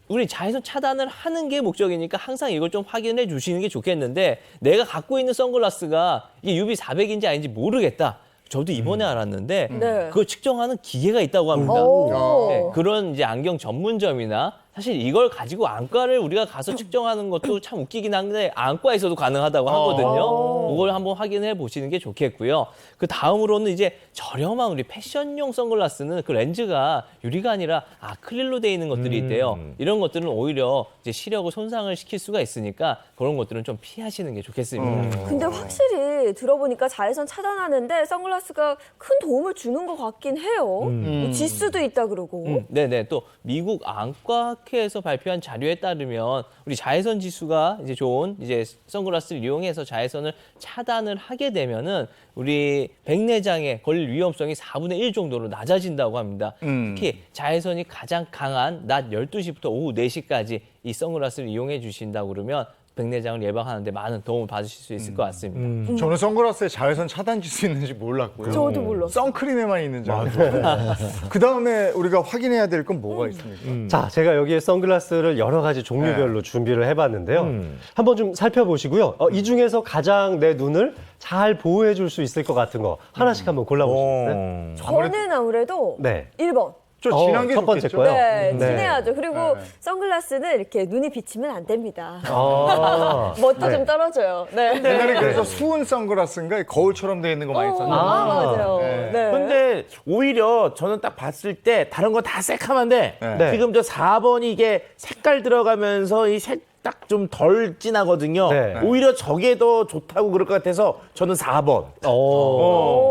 우리 자외선 차단을 하는 게 목적이니까 항상 이걸 좀 확인해 주시는 게 좋겠는데 내가 갖고 있는 선글라스가 이게 UV400인지 아닌지 모르겠다. 저도 이번에 알았는데 네. 그걸 측정하는 기계가 있다고 합니다. 오. 네, 그런 이제 안경 전문점이나 사실 이걸 가지고 안과를 우리가 가서 측정하는 것도 참 웃기긴 한데 안과에서도 가능하다고 하거든요. 그걸 한번 확인해 보시는 게 좋겠고요. 그 다음으로는 이제 저렴한 우리 패션용 선글라스는 그 렌즈가 유리가 아니라 아크릴로 되어 있는 것들이 있대요. 이런 것들은 오히려 이제 시력을 손상을 시킬 수가 있으니까 그런 것들은 좀 피하시는 게 좋겠습니다. 근데 확실히 들어보니까 자외선 차단하는데 선글라스가 큰 도움을 주는 것 같긴 해요. 뭐 지수도 있다 그러고. 네네. 또 미국 안과학회에서 발표한 자료에 따르면 우리 자외선 지수가 이제 좋은 이제 선글라스를 이용해서 자외선을 차단을 하게 되면은 우리 백내장에 걸릴 위험성이 4분의 1 정도로 낮아진다고 합니다. 특히 자외선이 가장 강한 낮 12시부터 오후 4시까지 이 선글라스를 이용해 주신다고 그러면 백내장을 예방하는 데 많은 도움을 받으실 수 있을 것 같습니다. 저는 선글라스에 자외선 차단 지수 있는지 몰랐고요. 저도 몰랐어요. 선크림에만 있는 줄 알았어요. 그 다음에 우리가 확인해야 될 건 뭐가 있습니까? 자, 제가 여기에 선글라스를 여러 가지 종류별로 준비를 해봤는데요. 한번 좀 살펴보시고요. 이 중에서 가장 내 눈을 잘 보호해 줄 수 있을 것 같은 거 하나씩 한번 골라보시겠어요? 저는 아무래도 네. 1번. 좀 진한 게 첫 번째 좋겠죠? 거요? 네, 네. 진해야죠. 그리고 네. 선글라스는 이렇게 눈이 비치면 안 됩니다. 아, 멋도 네. 좀 떨어져요. 네. 옛날에 그래서 수은 선글라스인가 거울처럼 되어 있는 거 많이 썼는데 맞아요. 네. 네. 근데 오히려 저는 딱 봤을 때 다른 건 다 새카만데 네. 지금 저 4번이 이게 색깔 들어가면서 이 색 딱 좀 덜 진하거든요. 네. 오히려 저게 더 좋다고 그럴 것 같아서 저는 4번.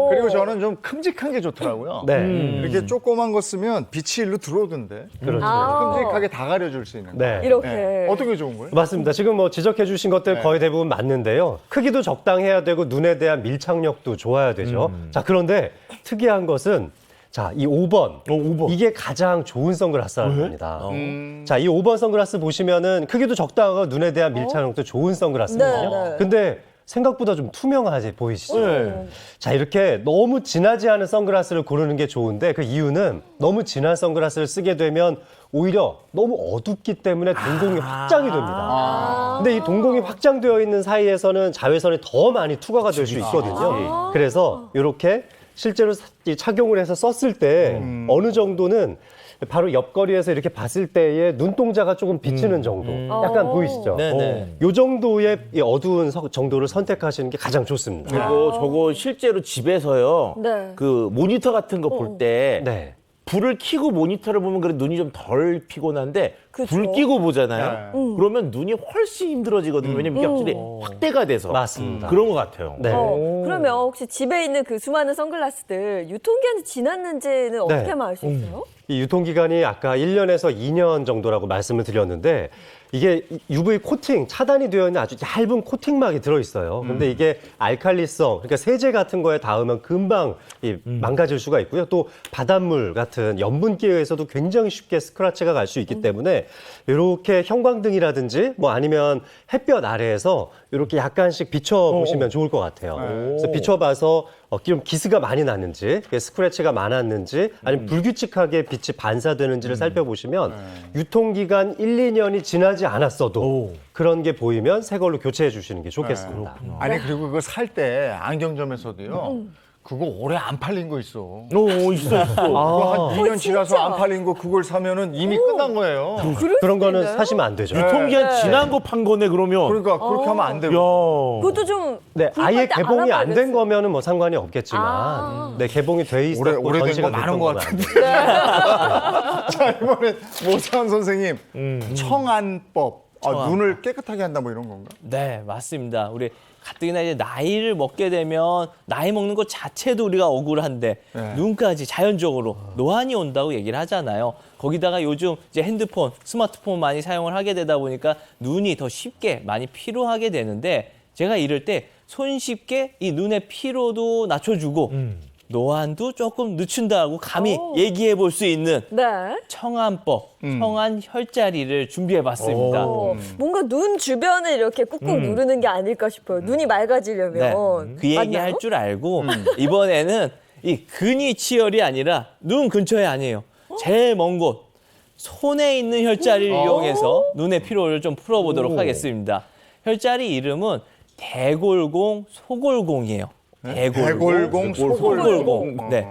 그리고 저는 좀 큼직한 게 좋더라고요. 네. 이렇게 조그만 거 쓰면 빛이 일로 들어오던데. 그렇죠. 큼직하게 다 가려줄 수 있는 거. 네. 이렇게. 네. 어떤 게 좋은 거예요? 맞습니다. 지금 뭐 지적해 주신 것들 거의 대부분 맞는데요. 크기도 적당해야 되고 눈에 대한 밀착력도 좋아야 되죠. 자, 그런데 특이한 것은 자, 이 5번. 이게 가장 좋은 선글라스라는 겁니다. 자, 이 5번 선글라스 보시면은 크기도 적당하고 눈에 대한 밀착력도 좋은 선글라스거든요. 네, 네. 근데 생각보다 좀 투명하지 보이시죠? 자, 이렇게 너무 진하지 않은 선글라스를 고르는 게 좋은데 그 이유는 너무 진한 선글라스를 쓰게 되면 오히려 너무 어둡기 때문에 동공이 확장이 됩니다. 근데 이 동공이 확장되어 있는 사이에서는 자외선이 더 많이 투과가 될 수 있거든요. 그래서 이렇게 실제로 착용을 해서 썼을 때 어느 정도는 바로 옆거리에서 이렇게 봤을 때의 눈동자가 조금 비치는 정도. 약간 보이시죠? 네네. 요 정도의 이 어두운 정도를 선택하시는 게 가장 좋습니다. 그리고 저거 실제로 집에서요. 네. 그 모니터 같은 거 볼 때 네. 불을 켜고 모니터를 보면 그래 눈이 좀 덜 피곤한데 그쵸. 불 켜고 보잖아요. 네. 그러면 눈이 훨씬 힘들어지거든요. 왜냐면 이게 확실히 확대가 돼서 맞습니다. 그런 것 같아요. 네. 그러면 혹시 집에 있는 그 수많은 선글라스들 유통기한이 지났는지는 어떻게 알 수 있어요? 이 유통기간이 아까 1년에서 2년 정도라고 말씀을 드렸는데 이게 UV 코팅, 차단이 되어 있는 아주 얇은 코팅막이 들어있어요. 근데 이게 알칼리성, 그러니까 세제 같은 거에 닿으면 금방 망가질 수가 있고요. 또 바닷물 같은 염분기에 의해서도 굉장히 쉽게 스크래치가 갈 수 있기 때문에 이렇게 형광등이라든지 뭐 아니면 햇볕 아래에서 이렇게 약간씩 비춰보시면 좋을 것 같아요. 그래서 비춰봐서 좀 기스가 많이 났는지, 스크래치가 많았는지, 아니면 불규칙하게 빛이 반사되는지를 살펴보시면 유통기간 1, 2년이 지나지 않았어도 그런 게 보이면 새 걸로 교체해 주시는 게 좋겠습니다. 아니 그리고 그거 살 때 안경점에서도요. 그거 오래 안 팔린 거 있어. 오, 있어. 그거 한 2년 지나서 진짜? 안 팔린 거 그걸 사면은 이미 끝난 거예요. 그런 거는 사시면 안 되죠. 유통기한 지난 거 판 거네 그러면. 그러니까 그렇게 하면 안 되고. 야. 그것도 좀 네, 구입할 아예 때 개봉이 안 된 알아봐야겠어요. 거면은 뭐 상관이 없겠지만, 네, 개봉이 돼 있었고 오래된 전시가 거 많은 됐던 것 거면 같은데. 안 돼요. 자 이번에 모사한 선생님 청안법. 눈을 깨끗하게 한다 뭐 이런 건가? 네, 맞습니다. 우리 가뜩이나 이제 나이를 먹게 되면 나이 먹는 것 자체도 우리가 억울한데 네. 눈까지 자연적으로 노안이 온다고 얘기를 하잖아요. 거기다가 요즘 이제 핸드폰, 스마트폰 많이 사용을 하게 되다 보니까 눈이 더 쉽게 많이 피로하게 되는데 제가 이럴 때 손쉽게 이 눈의 피로도 낮춰주고 노안도 조금 늦춘다고 감히 얘기해 볼 수 있는 네. 청안법, 청안 혈자리를 준비해 봤습니다. 뭔가 눈 주변을 이렇게 꾹꾹 누르는 게 아닐까 싶어요. 눈이 맑아지려면. 그 얘기 맞나요? 할 줄 알고 이번에는 이 근위 치열이 아니라 눈 근처에 아니에요. 제일 먼 곳, 손에 있는 혈자리를 이용해서 눈의 피로를 좀 풀어보도록 하겠습니다. 혈자리 이름은 대골공, 소골공이에요. 대골공, 소골공. 네.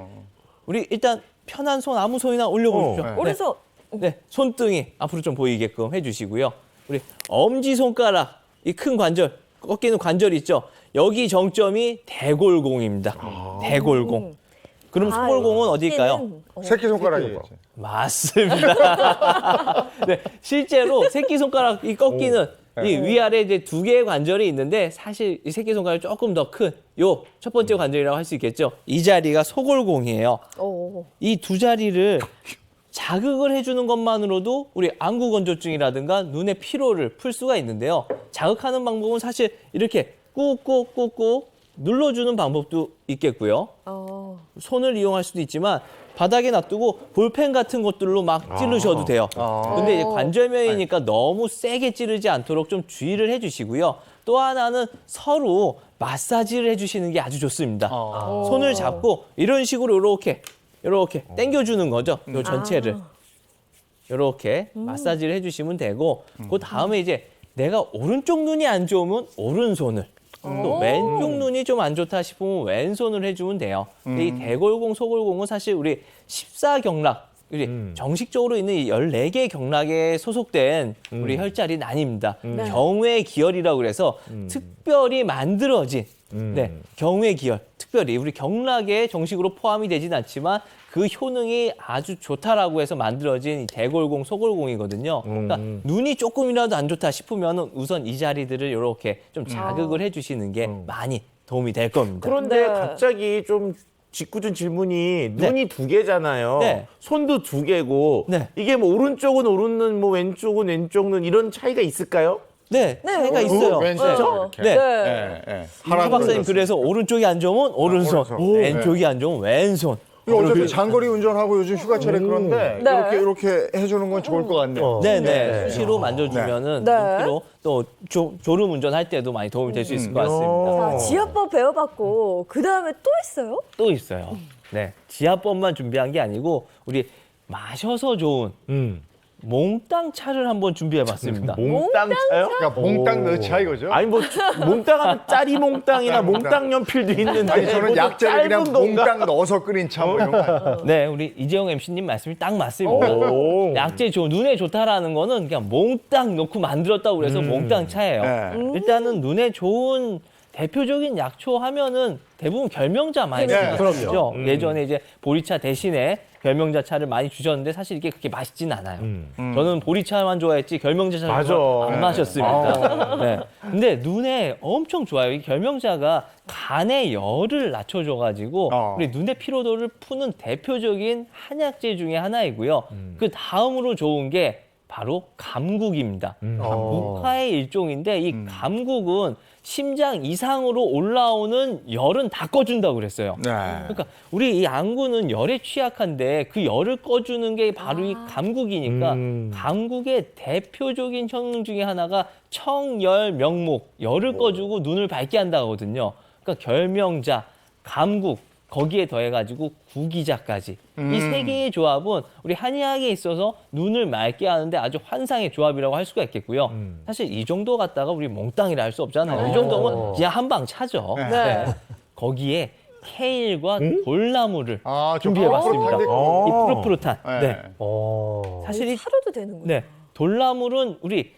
우리 일단 편한 손 아무 손이나 올려보십시오. 네. 오른손. 네, 손등이 앞으로 좀 보이게끔 해주시고요. 우리 엄지 손가락, 이 큰 관절, 꺾이는 관절 있죠? 여기 정점이 대골공입니다. 대골공. 그럼 소골공은 어디일까요? 새끼손가락이겠지. 맞습니다. 네, 실제로 새끼손가락 이 꺾이는 이 위아래 이제 두 개의 관절이 있는데 사실 이 새끼손가락이 조금 더 큰 요 첫 번째 관절이라고 할 수 있겠죠. 이 자리가 소골공이에요. 오. 이 두 자리를 자극을 해주는 것만으로도 우리 안구 건조증이라든가 눈의 피로를 풀 수가 있는데요. 자극하는 방법은 사실 이렇게 꾹꾹꾹꾹 눌러주는 방법도 있겠고요. 손을 이용할 수도 있지만 바닥에 놔두고 볼펜 같은 것들로 막 찌르셔도 돼요. 근데 이제 관절면이니까 너무 세게 찌르지 않도록 좀 주의를 해주시고요. 또 하나는 서로 마사지를 해주시는 게 아주 좋습니다. 손을 잡고 이런 식으로 이렇게 당겨주는 거죠. 요 전체를. 이렇게 마사지를 해주시면 되고 그 다음에 이제 내가 오른쪽 눈이 안 좋으면 오른손을 또 왼쪽 눈이 좀 안 좋다 싶으면 왼손을 해주면 돼요. 근데 이 대골공, 소골공은 사실 우리 14경락, 우리 정식적으로 있는 이 14개의 경락에 소속된 우리 혈자리는 아닙니다. 경우의 기혈이라고 그래서 특별히 만들어진 경우의 기혈, 특별히 우리 경락에 정식으로 포함이 되진 않지만 그 효능이 아주 좋다라고 해서 만들어진 이 대골공, 소골공이거든요. 그러니까 눈이 조금이라도 안 좋다 싶으면 우선 이 자리들을 이렇게 좀 자극을 해주시는 게 많이 도움이 될 겁니다. 그런데 네. 갑자기 좀 짓궂은 질문이 눈이 두 개잖아요. 네. 손도 두 개고 네. 이게 뭐 오른쪽은 오른 눈, 뭐 왼쪽은 왼쪽 눈 이런 차이가 있을까요? 네, 차이가 있어요. 왼쪽. 네. 네. 하 박사님 그래서 오른쪽이 안 좋으면 오른손, 오른손. 왼쪽이 안 좋으면 왼손. 이거 어차피 장거리 운전하고 요즘 휴가철에 그런데 네. 이렇게 해주는 건 좋을 것 같네요. 네네. 수시로 만져주면은 네. 눈피로 또 졸음 운전할 때도 많이 도움이 될 수 있을 것 같습니다. 자, 지압법 배워봤고 그 다음에 또 있어요? 또 있어요. 네. 지압법만 준비한 게 아니고 우리 마셔서 좋은 몽땅 차를 한번 준비해봤습니다. 몽땅 차요? 그러니까 몽땅 넣자 이거죠. 아니 뭐 몽땅하면 짜리 몽땅이나 몽땅 연필도 있는데 아니 저는 뭐 약재를 그냥 짧은 건가? 몽땅 넣어서 끓인 차 뭐 이런 거 아니에요? 네, 우리 이재용 MC님 말씀이 딱 맞습니다. 약재 눈에 좋다라는 거는 그냥 몽땅 넣고 만들었다고 그래서 몽땅 차예요. 네. 일단은 눈에 좋은 대표적인 약초 하면은 대부분 결명자 많이 네, 쓰시죠. 예전에 이제 보리차 대신에 결명자 차를 많이 주셨는데 사실 이게 그렇게 맛있진 않아요. 저는 보리차만 좋아했지 결명자 차를 맞아. 안 마셨습니다. 네. 근데 눈에 엄청 좋아요. 이 결명자가 간의 열을 낮춰줘가지고 우리 눈의 피로도를 푸는 대표적인 한약재 중에 하나이고요. 그 다음으로 좋은 게 바로 감국입니다. 국화의 일종인데 이 감국은 심장 이상으로 올라오는 열은 다 꺼준다고 그랬어요. 네. 그러니까 우리 이 안구는 열에 취약한데 그 열을 꺼주는 게 바로 이 감국이니까 감국의 대표적인 효능 중에 하나가 청열명목, 열을 꺼주고 눈을 밝게 한다거든요. 그러니까 결명자, 감국, 거기에 더해가지고 구기자까지 이 세 개의 조합은 우리 한의학에 있어서 눈을 맑게 하는데 아주 환상의 조합이라고 할 수가 있겠고요. 사실 이 정도 갖다가 우리 몽땅이라 할 수 없잖아요. 이 정도면 그냥 한 방 차죠. 네. 거기에 케일과 돌나무를 좀 준비해봤습니다. 푸릇푸릇한데? 이 푸릇푸릇한. 네. 사실 사료도 되는군요. 네. 돌나물은 우리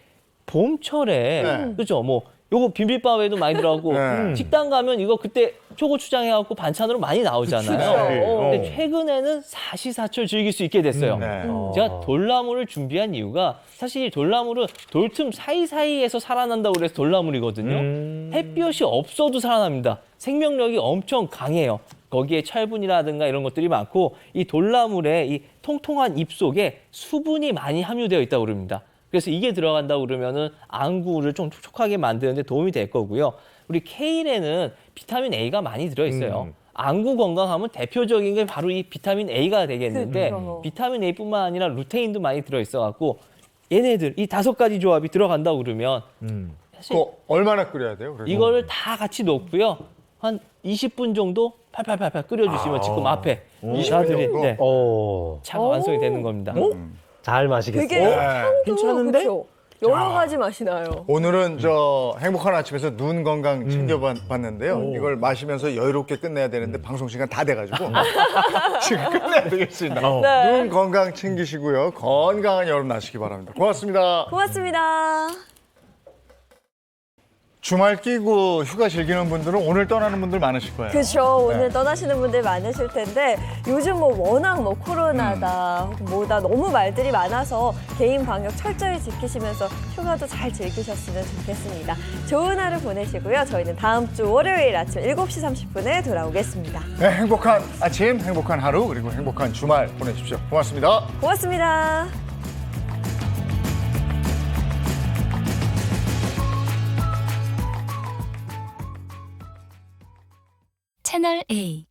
봄철에 네. 그렇죠. 뭐 요거 비빔밥에도 많이 들어가고 네. 식당 가면 이거 그때 초고추장 해갖고 반찬으로 많이 나오잖아요. 그쵸. 근데 최근에는 사시사철 즐길 수 있게 됐어요. 네. 제가 돌나물을 준비한 이유가 사실 이 돌나물은 돌틈 사이사이에서 살아난다고 그래서 돌나물이거든요. 햇볕이 없어도 살아납니다. 생명력이 엄청 강해요. 거기에 철분이라든가 이런 것들이 많고 이 돌나물의 이 통통한 잎 속에 수분이 많이 함유되어 있다고 그럽니다. 그래서 이게 들어간다고 그러면은 안구를 좀 촉촉하게 만드는데 도움이 될 거고요. 우리 케일에는 비타민 A가 많이 들어있어요. 안구 건강하면 대표적인 게 바로 이 비타민 A가 되겠는데 그렇죠. 비타민 A뿐만 아니라 루테인도 많이 들어있어갖고 얘네들 이 5가지 조합이 들어간다고 그러면 사실 그거 얼마나 끓여야 돼요? 그래서? 이거를 다 같이 넣고요. 한 20분 정도 팔팔팔팔 끓여주시면 지금 앞에 20분 자들이 정도? 네, 오, 차가 완성이 되는 겁니다. 잘 되게 마시겠어요. 향도 괜찮은데? 그쵸? 여러 가지 맛이 나요. 오늘은 저 행복한 아침에서 눈 건강 챙겨봤는데요. 이걸 마시면서 여유롭게 끝내야 되는데 방송 시간 다 돼가지고 지금 끝내야 되겠습니다. 네. 눈 건강 챙기시고요. 건강한 여름 나시기 바랍니다. 고맙습니다. 고맙습니다. 주말 끼고 휴가 즐기는 분들은 오늘 떠나는 분들 많으실 거예요. 그렇죠. 오늘 네. 떠나시는 분들 많으실 텐데 요즘 뭐 워낙 뭐 코로나다 혹은 뭐다 너무 말들이 많아서 개인 방역 철저히 지키시면서 휴가도 잘 즐기셨으면 좋겠습니다. 좋은 하루 보내시고요. 저희는 다음 주 월요일 아침 7시 30분에 돌아오겠습니다. 네, 행복한 아침, 행복한 하루, 그리고 행복한 주말 보내십시오. 고맙습니다. 고맙습니다. 채널 A